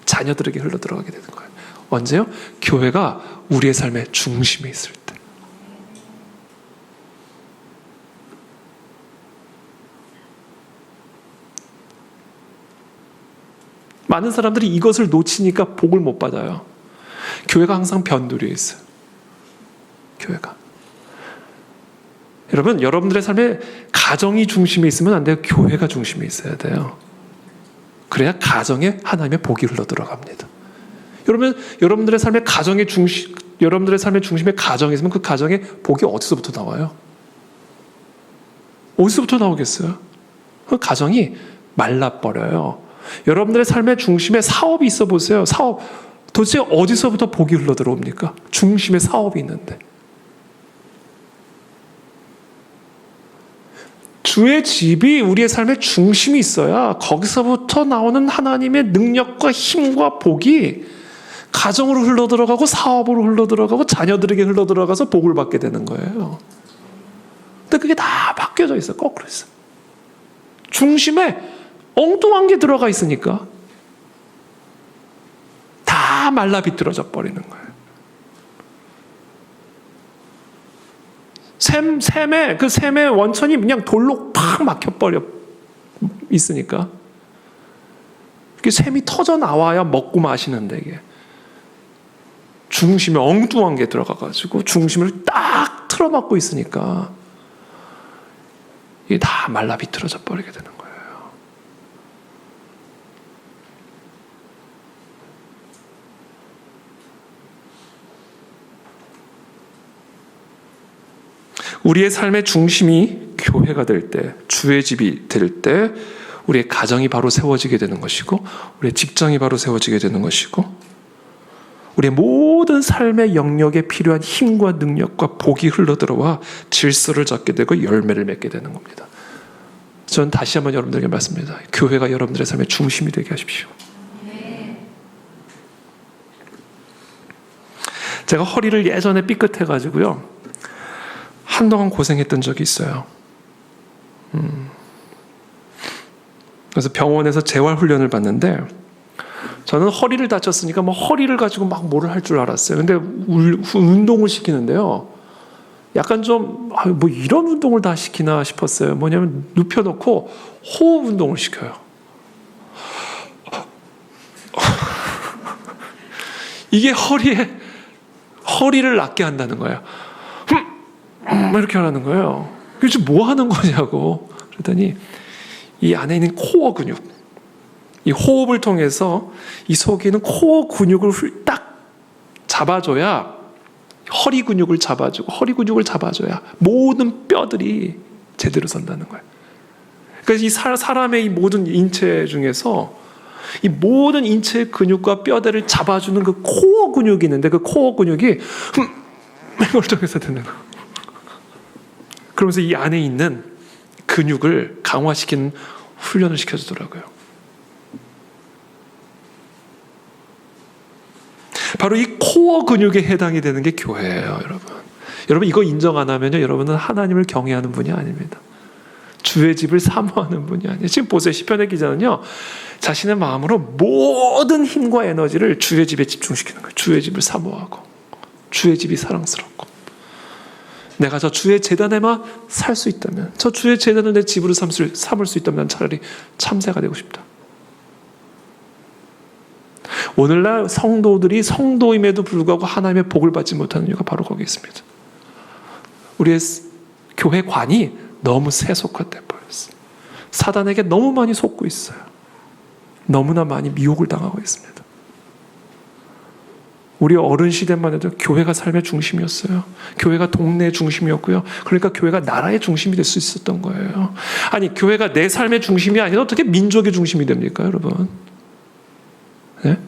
Speaker 1: 자녀들에게 흘러들어가게 되는 거예요. 언제요? 교회가 우리의 삶의 중심에 있을 때. 많은 사람들이 이것을 놓치니까 복을 못 받아요. 교회가 항상 변두리에 있어요. 교회가. 여러분, 여러분들의 삶에 가정이 중심에 있으면 안 돼요. 교회가 중심에 있어야 돼요. 그래야 가정에 하나님의 복이 흘러 들어갑니다. 여러분들의 삶의 가정의 중심, 여러분들의 삶의 중심에 가정이 있으면 그 가정에 복이 어디서부터 나와요? 어디서부터 나오겠어요? 그 가정이 말라버려요. 여러분들의 삶의 중심에 사업이 있어 보세요. 사업, 도대체 어디서부터 복이 흘러 들어옵니까? 중심에 사업이 있는데. 주의 집이 우리의 삶의 중심이 있어야 거기서부터 나오는 하나님의 능력과 힘과 복이 가정으로 흘러들어가고, 사업으로 흘러들어가고, 자녀들에게 흘러들어가서 복을 받게 되는 거예요. 근데 그게 다 바뀌어져 있어요. 거꾸로 있어요. 중심에 엉뚱한 게 들어가 있으니까 다 말라 비틀어져 버리는 거예요. 샘의 원천이 그냥 돌로 팍 막혀버려 있으니까 샘이 터져 나와야 먹고 마시는데 이게 중심에 엉뚱한 게 들어가가지고 중심을 딱 틀어막고 있으니까 이게 다 말라 비틀어져 버리게 되는 거예요. 우리의 삶의 중심이 교회가 될 때, 주의 집이 될 때 우리의 가정이 바로 세워지게 되는 것이고 우리의 직장이 바로 세워지게 되는 것이고 우리의 모든 삶의 영역에 필요한 힘과 능력과 복이 흘러들어와 질서를 잡게 되고 열매를 맺게 되는 겁니다. 저는 다시 한번 여러분들에게 말씀드립니다. 교회가 여러분들의 삶의 중심이 되게 하십시오. 제가 허리를 예전에 삐끗해가지고요. 한동안 고생했던 적이 있어요. 그래서 병원에서 재활훈련을 받는데 저는 허리를 다쳤으니까 뭐 허리를 가지고 막 뭐를 할 줄 알았어요. 근데 운동을 시키는데요. 약간 좀 뭐 이런 운동을 다 시키나 싶었어요. 뭐냐면 눕혀놓고 호흡 운동을 시켜요. 이게 허리를 낫게 한다는 거예요. 이렇게 하라는 거예요. 그래서 뭐 하는 거냐고. 그랬더니 이 안에 있는 코어 근육, 이 호흡을 통해서 이 속에 있는 코어 근육을 딱 잡아줘야 허리 근육을 잡아줘야 모든 뼈들이 제대로 선다는 거예요. 그래서 이 사람의 이 모든 인체 중에서 이 모든 인체의 근육과 뼈들을 잡아주는 그 코어 근육이 있는데 그 코어 근육이 이걸 통해서 되는 거예요. 그러면서 이 안에 있는 근육을 강화시키는 훈련을 시켜주더라고요. 바로 이 코어 근육에 해당이 되는 게 교회예요, 여러분. 여러분 이거 인정 안 하면요, 여러분은 하나님을 경외하는 분이 아닙니다. 주의 집을 사모하는 분이 아니에요. 지금 보세요, 시편의 기자는요, 자신의 마음으로 모든 힘과 에너지를 주의 집에 집중시키는 거예요. 주의 집을 사모하고, 주의 집이 사랑스럽고. 내가 저 주의 제단에만 살 수 있다면, 저 주의 제단을 내 집으로 삼을 수 있다면 난 차라리 참새가 되고 싶다. 오늘날 성도들이 성도임에도 불구하고 하나님의 복을 받지 못하는 이유가 바로 거기 있습니다. 우리의 교회관이 너무 세속화돼 버렸어요. 사단에게 너무 많이 속고 있어요. 너무나 많이 미혹을 당하고 있습니다. 우리 어른 시대만 해도 교회가 삶의 중심이었어요. 교회가 동네의 중심이었고요. 그러니까 교회가 나라의 중심이 될 수 있었던 거예요. 아니, 교회가 내 삶의 중심이 아니라 어떻게 민족의 중심이 됩니까, 여러분? 네?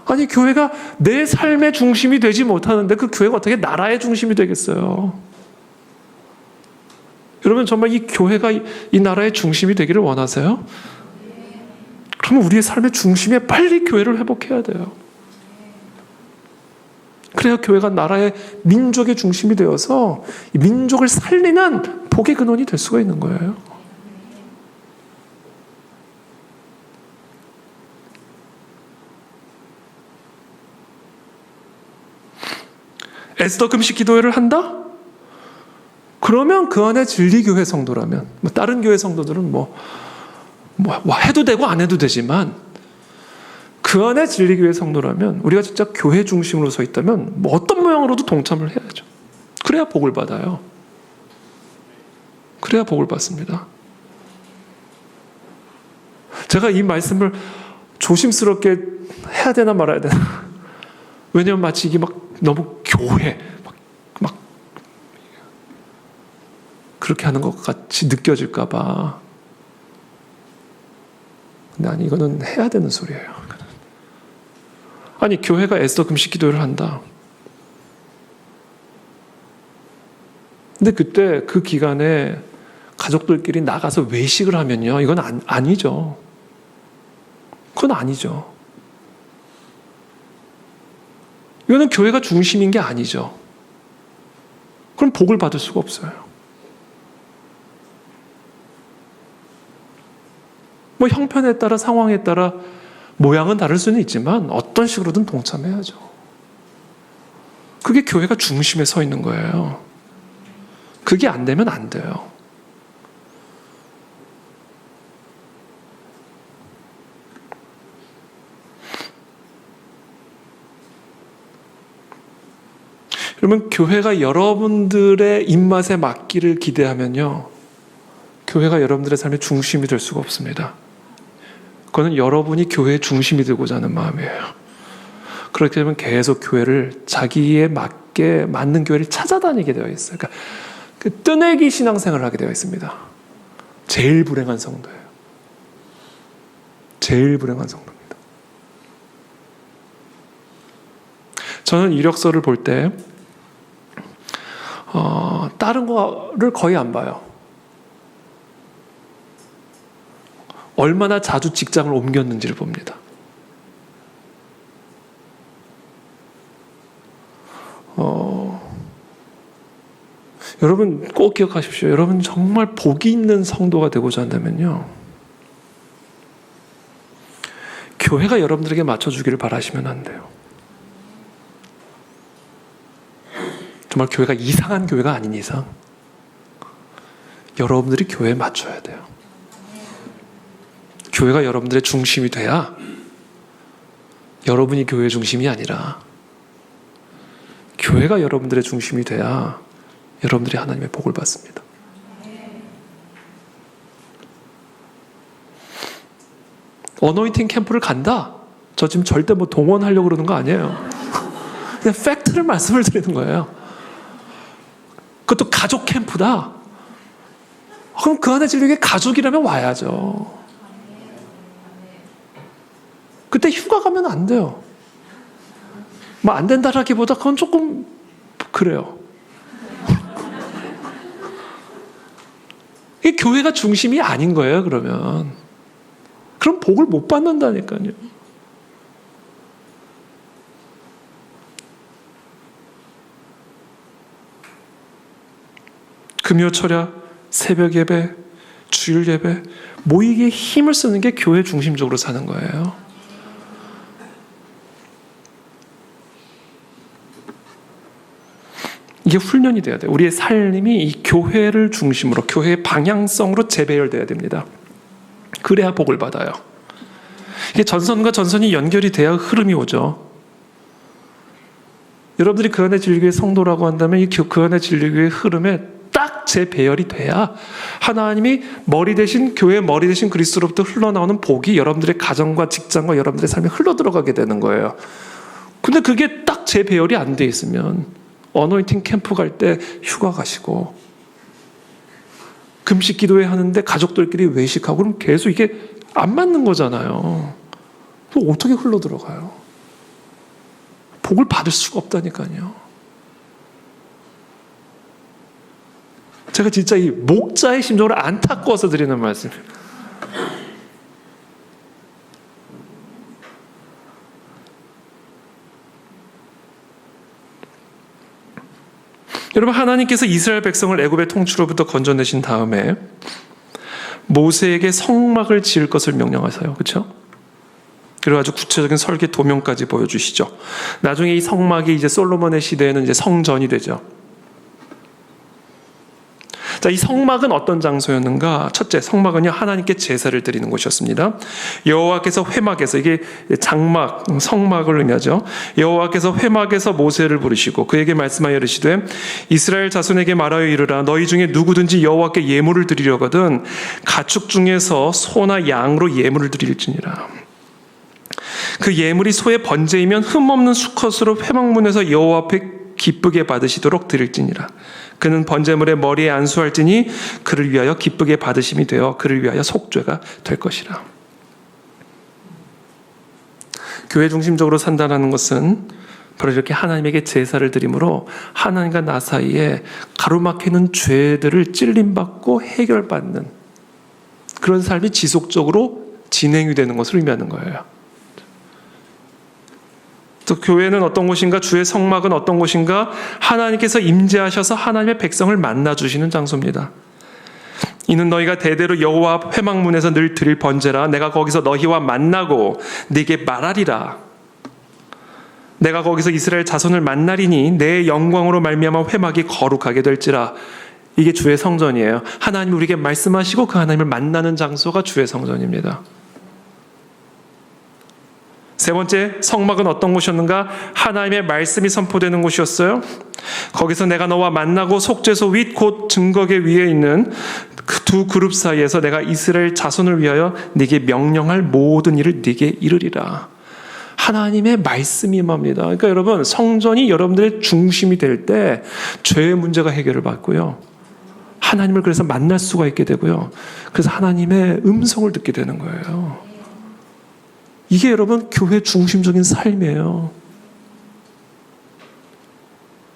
Speaker 1: 아니, 교회가 내 삶의 중심이 되지 못하는데 그 교회가 어떻게 나라의 중심이 되겠어요? 여러분, 정말 이 교회가 이 나라의 중심이 되기를 원하세요? 그러면 우리의 삶의 중심에 빨리 교회를 회복해야 돼요. 그래야 교회가 나라의 민족의 중심이 되어서 이 민족을 살리는 복의 근원이 될 수가 있는 거예요. 에스더 금식 기도회를 한다? 그러면 그 안에 진리교회 성도라면, 다른 교회 성도들은 뭐 해도 되고 안 해도 되지만, 그 안에 진리교회 성도라면, 우리가 진짜 교회 중심으로 서 있다면, 뭐 어떤 모양으로도 동참을 해야죠. 그래야 복을 받아요. 그래야 복을 받습니다. 제가 이 말씀을 조심스럽게 해야 되나 말아야 되나. 왜냐면 마치 이게 막 너무 교회, 막 그렇게 하는 것 같이 느껴질까봐. 근데 아니, 이거는 해야 되는 소리예요. 아니, 교회가 에스더 금식 기도를 한다. 근데 그때 그 기간에 가족들끼리 나가서 외식을 하면요, 이건 아니죠. 그건 아니죠. 이거는 교회가 중심인 게 아니죠. 그럼 복을 받을 수가 없어요. 뭐 형편에 따라 상황에 따라 모양은 다를 수는 있지만 어떤 식으로든 동참해야죠. 그게 교회가 중심에 서 있는 거예요. 그게 안 되면 안 돼요. 그러면 교회가 여러분들의 입맛에 맞기를 기대하면요, 교회가 여러분들의 삶의 중심이 될 수가 없습니다. 그거는 여러분이 교회의 중심이 되고자 하는 마음이에요. 그렇게 되면 계속 교회를 자기에 맞게 맞는 교회를 찾아다니게 되어 있어요. 그러니까 그 뜨내기 신앙생활을 하게 되어 있습니다. 제일 불행한 성도예요. 제일 불행한 성도입니다. 저는 이력서를 볼 때 다른 거를 거의 안 봐요. 얼마나 자주 직장을 옮겼는지를 봅니다. 여러분 꼭 기억하십시오. 여러분 정말 복이 있는 성도가 되고자 한다면요, 교회가 여러분들에게 맞춰주기를 바라시면 안 돼요. 정말 교회가 이상한 교회가 아닌 이상 여러분들이 교회에 맞춰야 돼요. 교회가 여러분들의 중심이 돼야 여러분이 교회의 중심이 아니라 교회가 여러분들의 중심이 돼야 여러분들이 하나님의 복을 받습니다. 어노인팅 캠프를 간다? 저 지금 절대 뭐 동원하려고 그러는 거 아니에요. 그냥 팩트를 말씀을 드리는 거예요. 그것도 가족 캠프다? 그럼 그 안에 진리교회 가족이라면 와야죠. 그때 휴가 가면 안 돼요. 뭐 안 된다라기보다 그건 조금 그래요. 이게 교회가 중심이 아닌 거예요, 그러면. 그럼 복을 못 받는다니까요. 금요 철야, 새벽 예배, 주일 예배, 모이기에 힘을 쓰는 게 교회 중심적으로 사는 거예요. 이게 훈련이 돼야 돼요. 우리의 삶이 이 교회를 중심으로, 교회의 방향성으로 재배열돼야 됩니다. 그래야 복을 받아요. 이게 전선과 전선이 연결이 돼야 흐름이 오죠. 여러분들이 그 안에 진리교회 성도라고 한다면 그 안에 진리교회의 흐름에 딱 재배열이 돼야 하나님이 머리 대신, 교회의 머리 대신 그리스도로부터 흘러나오는 복이 여러분들의 가정과 직장과 여러분들의 삶에 흘러들어가게 되는 거예요. 근데 그게 딱 재배열이 안 돼 있으면 어노인팅 캠프 갈 때 휴가 가시고 금식 기도회 하는데 가족들끼리 외식하고 그럼 계속 이게 안 맞는 거잖아요. 그럼 어떻게 흘러들어가요? 복을 받을 수가 없다니까요. 제가 진짜 이 목자의 심정을 안타까워서 드리는 말씀이에요. 여러분, 하나님께서 이스라엘 백성을 애굽의 통치로부터 건져내신 다음에 모세에게 성막을 지을 것을 명령하세요. 그렇죠? 그리고 아주 구체적인 설계 도면까지 보여주시죠. 나중에 이 성막이 이제 솔로몬의 시대에는 이제 성전이 되죠. 자, 이 성막은 어떤 장소였는가? 첫째, 성막은요, 하나님께 제사를 드리는 곳이었습니다. 여호와께서 회막에서, 이게 장막, 성막을 의미하죠. 여호와께서 회막에서 모세를 부르시고 그에게 말씀하여 이르시되 이스라엘 자손에게 말하여 이르라. 너희 중에 누구든지 여호와께 예물을 드리려거든 가축 중에서 소나 양으로 예물을 드릴지니라. 그 예물이 소의 번제이면 흠없는 수컷으로 회막문에서 여호와 앞에 기쁘게 받으시도록 드릴지니라. 그는 번제물의 머리에 안수할지니 그를 위하여 기쁘게 받으심이 되어 그를 위하여 속죄가 될 것이라. 교회 중심적으로 산다는 것은 바로 이렇게 하나님에게 제사를 드림으로 하나님과 나 사이에 가로막히는 죄들을 찔림받고 해결받는 그런 삶이 지속적으로 진행이 되는 것을 의미하는 거예요. 또 교회는 어떤 곳인가? 주의 성막은 어떤 곳인가? 하나님께서 임재하셔서 하나님의 백성을 만나주시는 장소입니다. 이는 너희가 대대로 여호와 앞 회막문에서 늘 드릴 번제라. 내가 거기서 너희와 만나고 네게 말하리라. 내가 거기서 이스라엘 자손을 만나리니 내 영광으로 말미암아 회막이 거룩하게 될지라. 이게 주의 성전이에요. 하나님이 우리에게 말씀하시고 그 하나님을 만나는 장소가 주의 성전입니다. 세 번째, 성막은 어떤 곳이었는가? 하나님의 말씀이 선포되는 곳이었어요. 거기서 내가 너와 만나고 속죄소 윗 곧 증거계 위에 있는 그 두 그룹 사이에서 내가 이스라엘 자손을 위하여 네게 명령할 모든 일을 네게 이르리라. 하나님의 말씀이 임합니다. 그러니까 여러분, 성전이 여러분들의 중심이 될 때 죄의 문제가 해결을 받고요. 하나님을 그래서 만날 수가 있게 되고요. 그래서 하나님의 음성을 듣게 되는 거예요. 이게 여러분 교회 중심적인 삶이에요.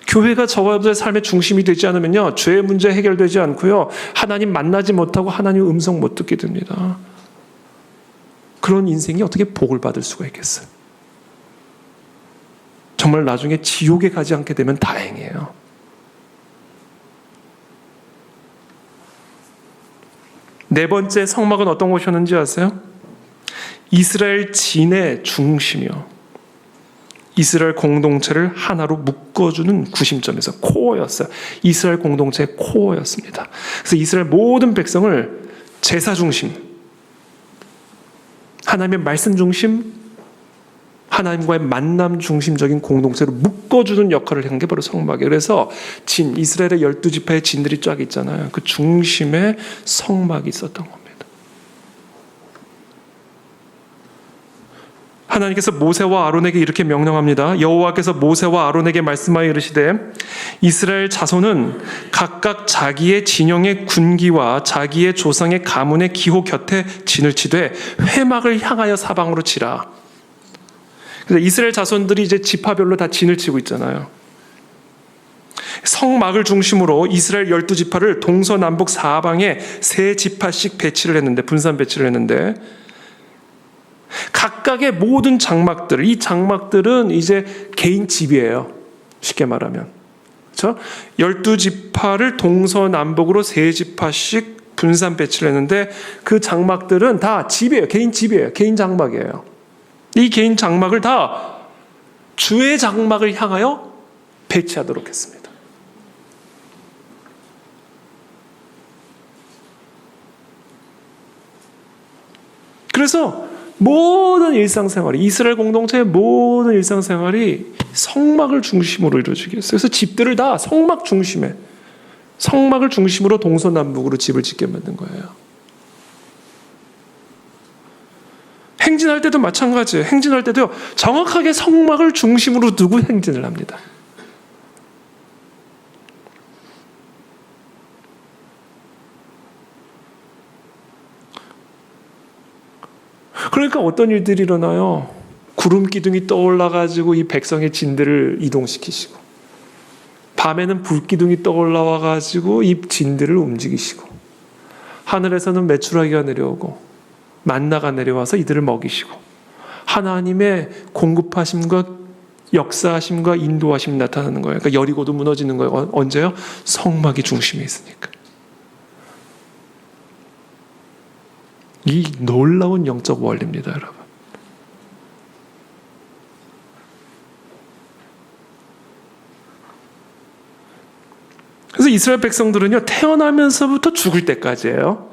Speaker 1: 교회가 저와 여러분의 삶의 중심이 되지 않으면요, 죄의 문제 해결되지 않고요, 하나님 만나지 못하고 하나님의 음성 못 듣게 됩니다. 그런 인생이 어떻게 복을 받을 수가 있겠어요? 정말 나중에 지옥에 가지 않게 되면 다행이에요. 네 번째, 성막은 어떤 곳이었는지 아세요? 이스라엘 진의 중심이요. 이스라엘 공동체를 하나로 묶어주는 구심점에서 코어였어요. 이스라엘 공동체의 코어였습니다. 그래서 이스라엘 모든 백성을 제사 중심, 하나님의 말씀 중심, 하나님과의 만남 중심적인 공동체로 묶어주는 역할을 한 게 바로 성막이에요. 그래서 이스라엘의 12지파의 진들이 쫙 있잖아요. 그 중심에 성막이 있었던 겁니다. 하나님께서 모세와 아론에게 이렇게 명령합니다. 여호와께서 모세와 아론에게 말씀하여 이르시되 이스라엘 자손은 각각 자기의 진영의 군기와 자기의 조상의 가문의 기호 곁에 진을 치되 회막을 향하여 사방으로 치라. 그래서 이스라엘 자손들이 이제 지파별로 다 진을 치고 있잖아요. 성막을 중심으로 이스라엘 12지파를 동서남북 사방에 3지파씩 배치를 했는데, 분산 배치를 했는데, 각각의 모든 장막들, 이 장막들은 이제 개인 집이에요. 쉽게 말하면. 그렇죠? 12지파를 동서남북으로 3지파씩 분산 배치를 했는데 그 장막들은 다 집이에요. 개인 집이에요. 개인 장막이에요. 이 개인 장막을 다 주의 장막을 향하여 배치하도록 했습니다. 그래서 모든 일상생활이, 이스라엘 공동체의 모든 일상생활이 성막을 중심으로 이루어지게 했어요. 그래서 집들을 다 성막 중심에, 성막을 중심으로 동서남북으로 집을 짓게 만든 거예요. 행진할 때도 마찬가지예요. 행진할 때도 정확하게 성막을 중심으로 두고 행진을 합니다. 그러니까 어떤 일들이 일어나요? 구름 기둥이 떠올라가지고 이 백성의 진들을 이동시키시고, 밤에는 불 기둥이 떠올라와가지고 이 진들을 움직이시고, 하늘에서는 메추라기가 내려오고 만나가 내려와서 이들을 먹이시고, 하나님의 공급하심과 역사하심과 인도하심이 나타나는 거예요. 그러니까 여리고도 무너지는 거예요. 언제요? 성막이 중심에 있으니까. 이 놀라운 영적 원리입니다, 여러분. 그래서 이스라엘 백성들은요, 태어나면서부터 죽을 때까지예요.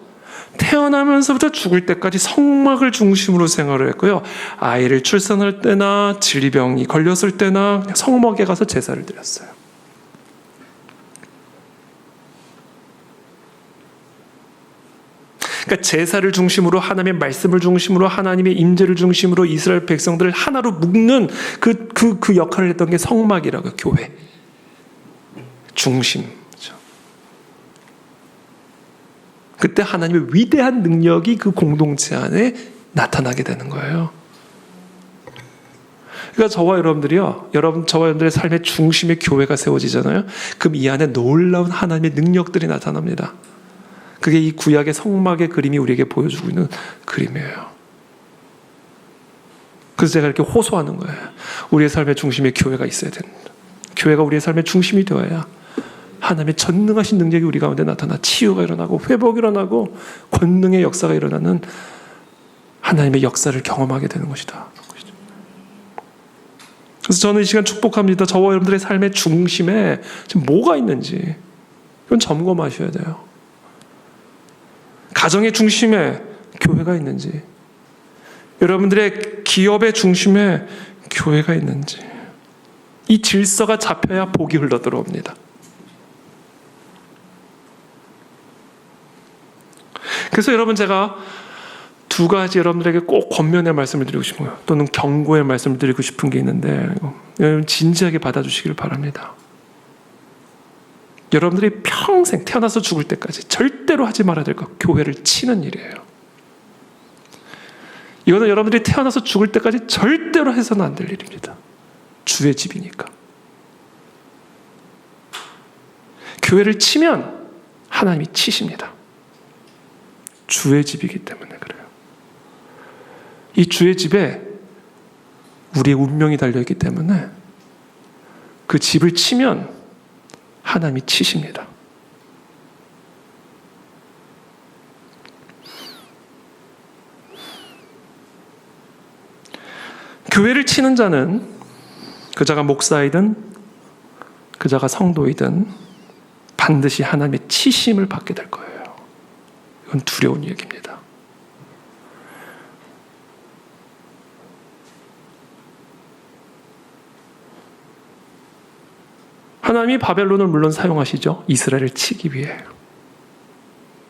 Speaker 1: 태어나면서부터 죽을 때까지 성막을 중심으로 생활을 했고요. 아이를 출산할 때나 질병이 걸렸을 때나 성막에 가서 제사를 드렸어요. 그러니까 제사를 중심으로, 하나님의 말씀을 중심으로, 하나님의 임재를 중심으로 이스라엘 백성들을 하나로 묶는 그 역할을 했던 게 성막이라고요. 교회 중심. 그때 하나님의 위대한 능력이 그 공동체 안에 나타나게 되는 거예요. 그러니까 저와 여러분들이요, 저와 여러분들의 삶의 중심에 교회가 세워지잖아요. 그럼 이 안에 놀라운 하나님의 능력들이 나타납니다. 그게 이 구약의 성막의 그림이 우리에게 보여주고 있는 그림이에요. 그래서 제가 이렇게 호소하는 거예요. 우리의 삶의 중심에 교회가 있어야 됩니다. 교회가 우리의 삶의 중심이 되어야 하나님의 전능하신 능력이 우리 가운데 나타나 치유가 일어나고 회복이 일어나고 권능의 역사가 일어나는 하나님의 역사를 경험하게 되는 것이다. 그래서 저는 이 시간 축복합니다. 저와 여러분들의 삶의 중심에 지금 뭐가 있는지 이건 점검하셔야 돼요. 가정의 중심에 교회가 있는지, 여러분들의 기업의 중심에 교회가 있는지, 이 질서가 잡혀야 복이 흘러 들어옵니다. 그래서 여러분, 제가 두 가지 여러분들에게 꼭 권면의 말씀을 드리고 싶어요. 또는 경고의 말씀을 드리고 싶은 게 있는데, 여러분 진지하게 받아주시기를 바랍니다. 여러분들이 평생 태어나서 죽을 때까지 절대로 하지 말아야 될 것, 교회를 치는 일이에요. 이거는 여러분들이 태어나서 죽을 때까지 절대로 해서는 안 될 일입니다. 주의 집이니까. 교회를 치면 하나님이 치십니다. 주의 집이기 때문에 그래요. 이 주의 집에 우리의 운명이 달려있기 때문에 그 집을 치면 하나님이 치십니다. 교회를 치는 자는 그자가 목사이든 그자가 성도이든 반드시 하나님의 치심을 받게 될 거예요. 이건 두려운 얘기입니다. 하나님이 바벨론을 물론 사용하시죠. 이스라엘을 치기 위해.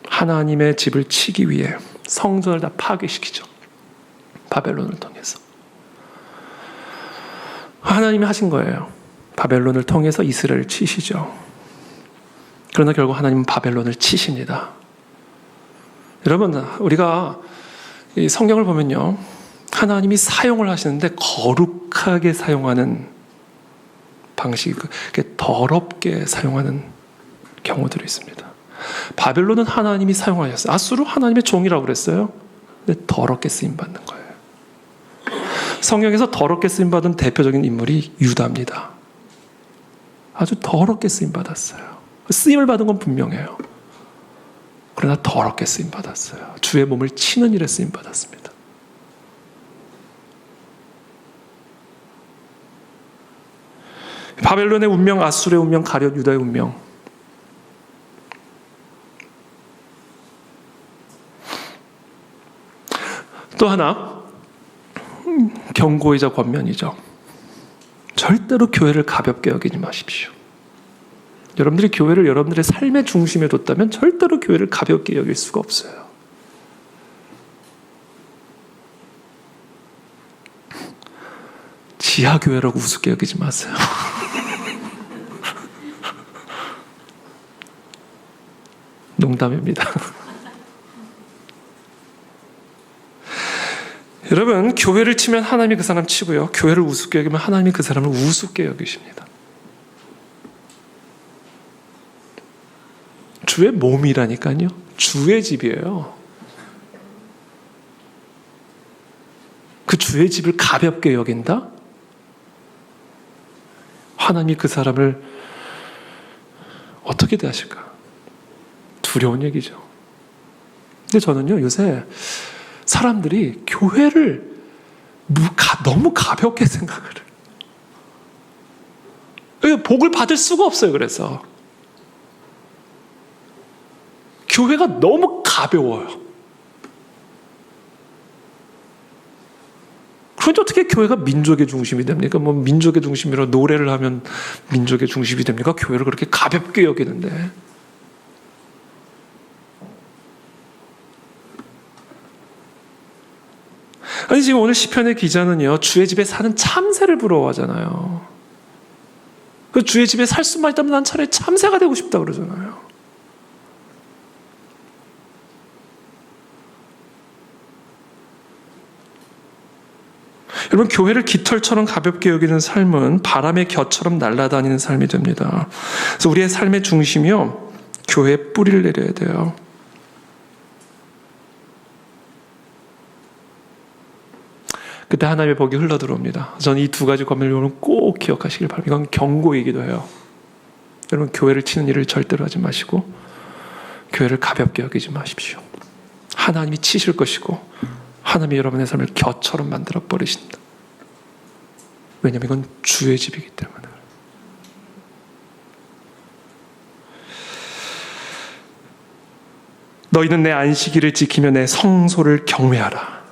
Speaker 1: 하나님의 집을 치기 위해 성전을 다 파괴시키죠. 바벨론을 통해서. 하나님이 하신 거예요. 바벨론을 통해서 이스라엘을 치시죠. 그러나 결국 하나님은 바벨론을 치십니다. 여러분, 우리가 이 성경을 보면요, 하나님이 사용을 하시는데 거룩하게 사용하는 방식이 더럽게 사용하는 경우들이 있습니다. 바벨론은 하나님이 사용하셨어요. 아수르 하나님의 종이라고 그랬어요. 근데 더럽게 쓰임받는 거예요. 성경에서 더럽게 쓰임받은 대표적인 인물이 유다입니다. 아주 더럽게 쓰임받았어요. 쓰임을 받은 건 분명해요. 그러나 더럽게 쓰임받았어요. 주의 몸을 치는 일에 쓰임받았습니다. 바벨론의 운명, 아수르의 운명, 가룟 유다의 운명. 또 하나, 경고이자 권면이죠. 절대로 교회를 가볍게 여기지 마십시오. 여러분들이 교회를 여러분들의 삶의 중심에 뒀다면 절대로 교회를 가볍게 여길 수가 없어요. 지하교회라고 우습게 여기지 마세요. 농담입니다. 여러분, 교회를 치면 하나님이 그 사람 치고요, 교회를 우습게 여기면 하나님이 그 사람을 우습게 여기십니다. 주의 몸이라니까요. 주의 집이에요. 그 주의 집을 가볍게 여긴다? 하나님이 그 사람을 어떻게 대하실까? 두려운 얘기죠. 근데 저는요, 요새 사람들이 교회를 너무 가볍게 생각을 해요. 복을 받을 수가 없어요. 그래서 교회가 너무 가벼워요. 그런데 어떻게 교회가 민족의 중심이 됩니까? 뭐 민족의 중심이라 노래를 하면 민족의 중심이 됩니까? 교회를 그렇게 가볍게 여기는데. 아니, 지금 오늘 시편의 기자는요, 주의 집에 사는 참새를 부러워하잖아요. 그 주의 집에 살 수만 있다면 난 차라리 참새가 되고 싶다 그러잖아요. 여러분, 교회를 깃털처럼 가볍게 여기는 삶은 바람의 곁처럼 날아다니는 삶이 됩니다. 그래서 우리의 삶의 중심이요, 교회에 뿌리를 내려야 돼요. 그때 하나님의 복이 흘러 들어옵니다. 저는 이 두 가지 권면을 꼭 기억하시길 바랍니다. 이건 경고이기도 해요. 여러분, 교회를 치는 일을 절대로 하지 마시고 교회를 가볍게 여기지 마십시오. 하나님이 치실 것이고 하나님이 여러분의 삶을 겨처럼 만들어 버리신다. 왜냐하면 이건 주의 집이기 때문에. 너희는 내 안식일을 지키며 내 성소를 경외하라.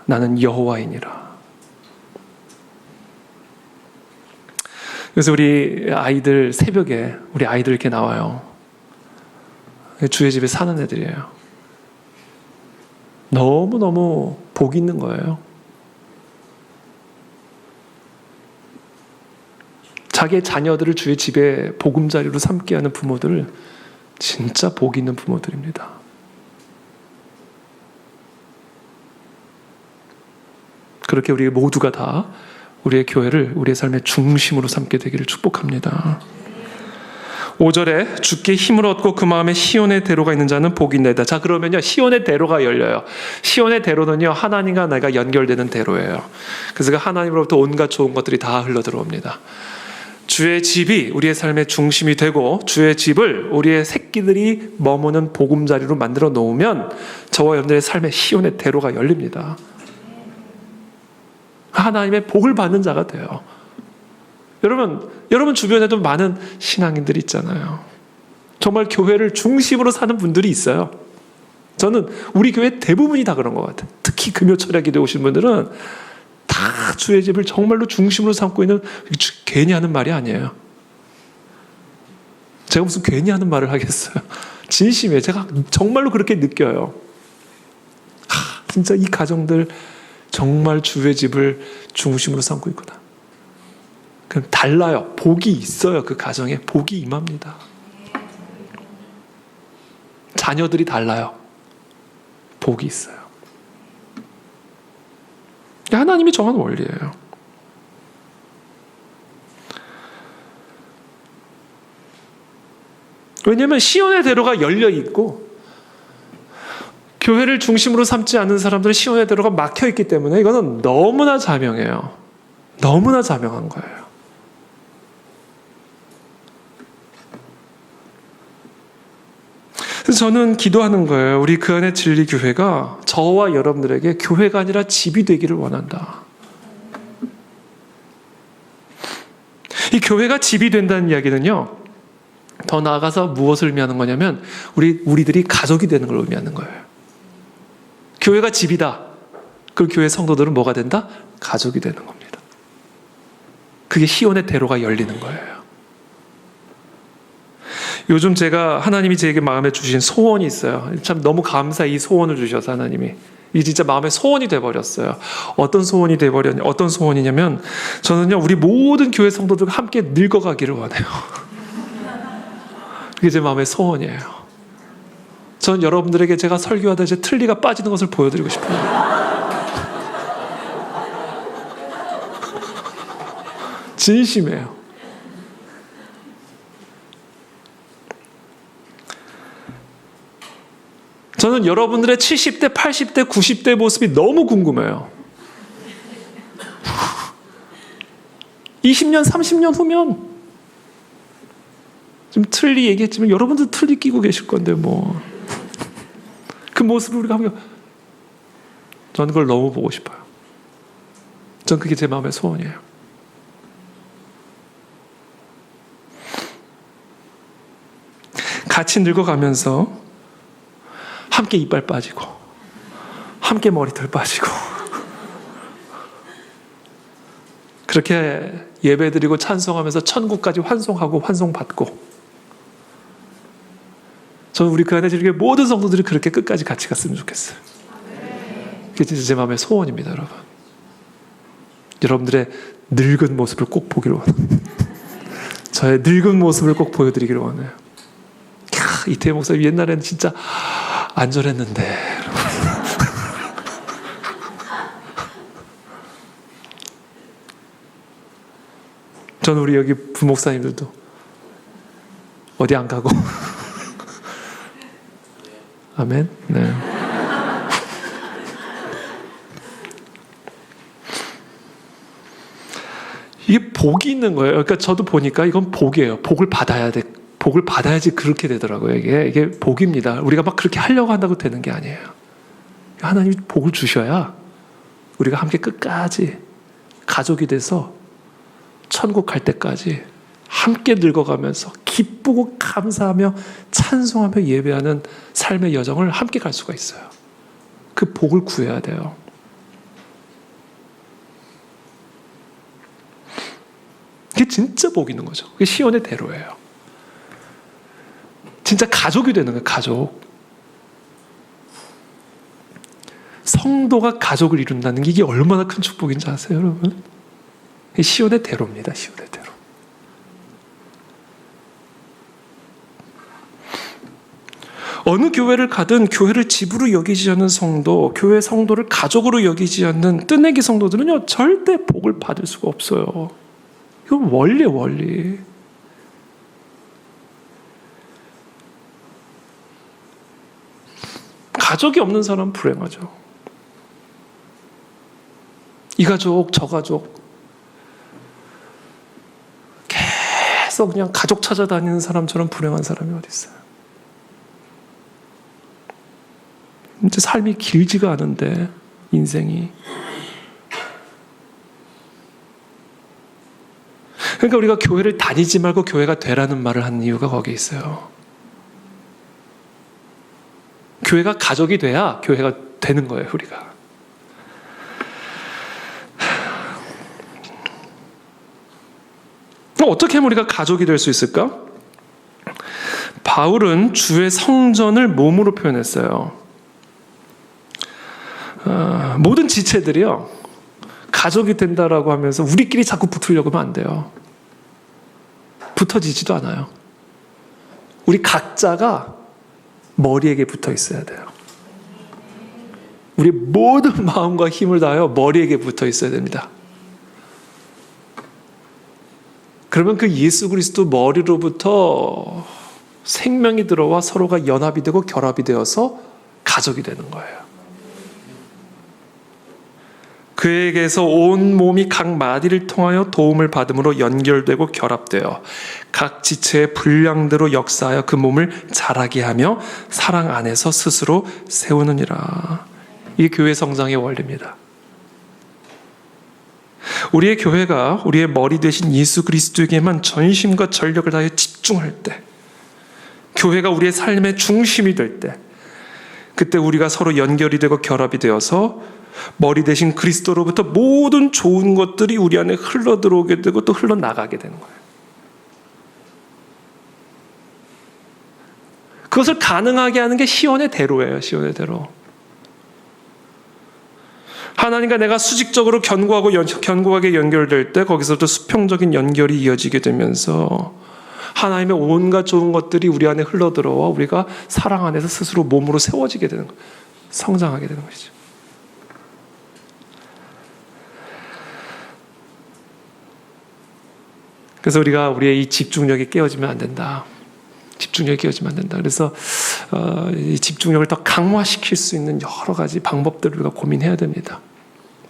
Speaker 1: 나는 여호와이니라. 그래서 우리 아이들 새벽에 우리 아이들 이렇게 나와요. 주의 집에 사는 애들이에요. 너무너무 복 있는 거예요. 자기의 자녀들을 주의 집에 보금자리로 삼게 하는 부모들, 진짜 복 있는 부모들입니다. 그렇게 우리 모두가 다 우리의 교회를 우리의 삶의 중심으로 삼게 되기를 축복합니다. 5절에 주께 힘을 얻고 그 마음에 시온의 대로가 있는 자는 복이 있나이다. 자, 그러면요, 시온의 대로가 열려요. 시온의 대로는요, 하나님과 내가 연결되는 대로예요. 그래서 그 하나님으로부터 온갖 좋은 것들이 다 흘러 들어옵니다. 주의 집이 우리의 삶의 중심이 되고 주의 집을 우리의 새끼들이 머무는 보금자리로 만들어 놓으면 저와 여러분들의 삶의 시온의 대로가 열립니다. 하나님의 복을 받는 자가 돼요. 여러분 주변에도 많은 신앙인들이 있잖아요. 정말 교회를 중심으로 사는 분들이 있어요. 저는 우리 교회 대부분이 다 그런 것 같아요. 특히 금요철에 기도해 오신 분들은 다 주의 집을 정말로 중심으로 삼고 있는, 괜히 하는 말이 아니에요. 제가 무슨 괜히 하는 말을 하겠어요. 진심이에요. 제가 정말로 그렇게 느껴요. 진짜 이 가정들 정말 주의 집을 중심으로 삼고 있구나. 그럼 달라요. 복이 있어요. 그 가정에 복이 임합니다. 자녀들이 달라요. 복이 있어요. 하나님이 정한 원리예요. 왜냐하면 시온의 대로가 열려 있고 교회를 중심으로 삼지 않는 사람들은 시온의 대로가 막혀 있기 때문에 이거는 너무나 자명해요. 너무나 자명한 거예요. 그래서 저는 기도하는 거예요. 우리 그 안의 진리 교회가 저와 여러분들에게 교회가 아니라 집이 되기를 원한다. 이 교회가 집이 된다는 이야기는요, 더 나아가서 무엇을 의미하는 거냐면 우리들이 가족이 되는 걸 의미하는 거예요. 교회가 집이다. 그 교회 성도들은 뭐가 된다? 가족이 되는 겁니다. 그게 시온의 대로가 열리는 거예요. 요즘 제가 하나님이 제게 마음에 주신 소원이 있어요. 참 너무 감사히 이 소원을 주셔서 하나님이. 이게 진짜 마음의 소원이 돼버렸어요. 어떤 소원이냐면 저는요, 우리 모든 교회 성도들과 함께 늙어가기를 원해요. 그게 제 마음의 소원이에요. 전 여러분들에게 제가 설교하다 이제 틀니가 빠지는 것을 보여드리고 싶어요. 진심이에요. 저는 여러분들의 70대, 80대, 90대 모습이 너무 궁금해요. 20년, 30년 후면 지금 틀리 얘기했지만 여러분도 틀리 끼고 계실 건데 뭐. 그 모습을 우리가 한번, 저는 그걸 너무 보고 싶어요. 전 그게 제 마음의 소원이에요. 같이 늙어가면서 함께 이빨 빠지고 함께 머리털 빠지고 그렇게 예배드리고 찬송하면서 천국까지 환송하고 환송받고, 저는 우리 그 안에 이렇게 모든 성도들이 그렇게 끝까지 같이 갔으면 좋겠어요. 그게 진짜 제 마음의 소원입니다. 여러분, 여러분들의 늙은 모습을 꼭 보기를 원해요. 저의 늙은 모습을 꼭 보여드리기를 원해요. 이태희 목사님 옛날에는 진짜 안전했는데. 저는 우리 여기 부목사님들도 어디 안 가고. 아멘. 네. 이게 복이 있는 거예요. 그러니까 저도 보니까 이건 복이에요. 복을 받아야 돼. 복을 받아야지 그렇게 되더라고요. 이게 복입니다. 우리가 막 그렇게 하려고 한다고 되는 게 아니에요. 하나님이 복을 주셔야 우리가 함께 끝까지 가족이 돼서 천국 갈 때까지 함께 늙어가면서 기쁘고 감사하며 찬송하며 예배하는 삶의 여정을 함께 갈 수가 있어요. 그 복을 구해야 돼요. 그게 진짜 복 있는 거죠. 그게 시온의 대로예요. 진짜 가족이 되는 거예요. 가족. 성도가 가족을 이룬다는 게 이게 얼마나 큰 축복인지 아세요, 여러분? 시온의 대로입니다. 시온의 대로. 어느 교회를 가든 교회를 집으로 여기지 않는 성도, 교회 성도를 가족으로 여기지 않는 뜨내기 성도들은요, 절대 복을 받을 수가 없어요. 이건 원리예요, 원리. 가족이 없는 사람은 불행하죠. 이 가족, 저 가족. 계속 그냥 가족 찾아다니는 사람처럼 불행한 사람이 어디 있어요? 이제 삶이 길지가 않은데, 인생이. 그러니까 우리가 교회를 다니지 말고 교회가 되라는 말을 하는 이유가 거기에 있어요. 교회가 가족이 돼야 교회가 되는 거예요, 우리가. 어떻게 하면 우리가 가족이 될 수 있을까? 바울은 주의 성전을 몸으로 표현했어요. 모든 지체들이요, 가족이 된다라고 하면서 우리끼리 자꾸 붙으려고 하면 안 돼요. 붙어지지도 않아요. 우리 각자가 머리에게 붙어 있어야 돼요. 우리 모든 마음과 힘을 다하여 머리에게 붙어 있어야 됩니다. 그러면 그 예수 그리스도 머리로부터 생명이 들어와 서로가 연합이 되고 결합이 되어서 가족이 되는 거예요. 그에게서 온 몸이 각 마디를 통하여 도움을 받음으로 연결되고 결합되어 각 지체의 분량대로 역사하여 그 몸을 자라게 하며 사랑 안에서 스스로 세우느니라. 이게 교회 성장의 원리입니다. 우리의 교회가 우리의 머리 되신 예수 그리스도에게만 전심과 전력을 다해 집중할 때, 교회가 우리의 삶의 중심이 될 때, 그때 우리가 서로 연결이 되고 결합이 되어서 머리 대신 그리스도로부터 모든 좋은 것들이 우리 안에 흘러들어오게 되고 또 흘러나가게 되는 거예요. 그것을 가능하게 하는 게 시온의 대로예요. 시온의 대로. 하나님과 내가 수직적으로 견고하게 연결될 때 거기서부터 수평적인 연결이 이어지게 되면서 하나님의 온갖 좋은 것들이 우리 안에 흘러들어와 우리가 사랑 안에서 스스로 몸으로 세워지게 되는 거예요. 성장하게 되는 것이죠. 그래서 우리가 우리의 이 집중력이 깨어지면 안 된다. 집중력이 깨어지면 안 된다. 그래서 이 집중력을 더 강화시킬 수 있는 여러 가지 방법들을 우리가 고민해야 됩니다.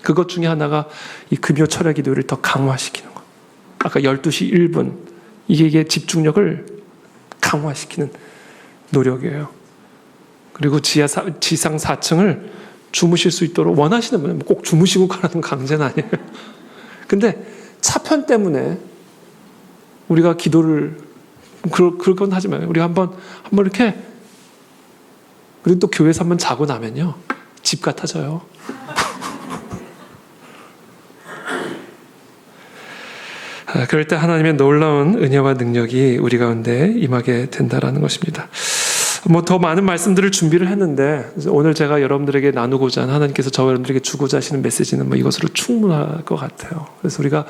Speaker 1: 그것 중에 하나가 이 금요 철야 기도를 더 강화시키는 것. 아까 12시 1분. 이게 집중력을 강화시키는 노력이에요. 그리고 지상 4층을 주무실 수 있도록 원하시는 분은 꼭 주무시고 가라는 강제는 아니에요. 근데 차편 때문에 우리가 기도를 그럴 건 하지 마요. 우리 한번 이렇게, 그리고 또 교회에서 한번 자고 나면요, 집 같아져요. 그럴 때 하나님의 놀라운 은혜와 능력이 우리 가운데 임하게 된다라는 것입니다. 더 많은 말씀들을 준비를 했는데 오늘 제가 여러분들에게 나누고자 하는, 하나님께서 저 여러분들에게 주고자 하시는 메시지는 이것으로 충분할 것 같아요. 그래서 우리가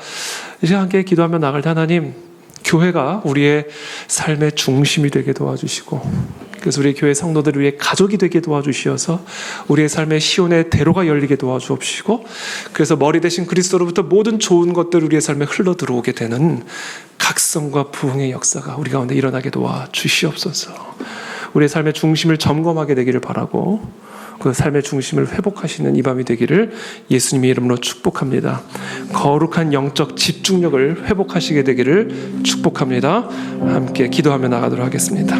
Speaker 1: 이제 함께 기도하며 나갈 때 하나님, 교회가 우리의 삶의 중심이 되게 도와주시고, 그래서 우리 교회 성도들을 위해 가족이 되게 도와주시어서 우리의 삶의 시온의 대로가 열리게 도와주옵시고, 그래서 머리 대신 그리스도로부터 모든 좋은 것들 우리의 삶에 흘러 들어오게 되는 각성과 부흥의 역사가 우리 가운데 일어나게 도와주시옵소서. 우리의 삶의 중심을 점검하게 되기를 바라고, 그 삶의 중심을 회복하시는 이 밤이 되기를 예수님의 이름으로 축복합니다. 거룩한 영적 집중력을 회복하시게 되기를 축복합니다. 함께 기도하며 나가도록 하겠습니다.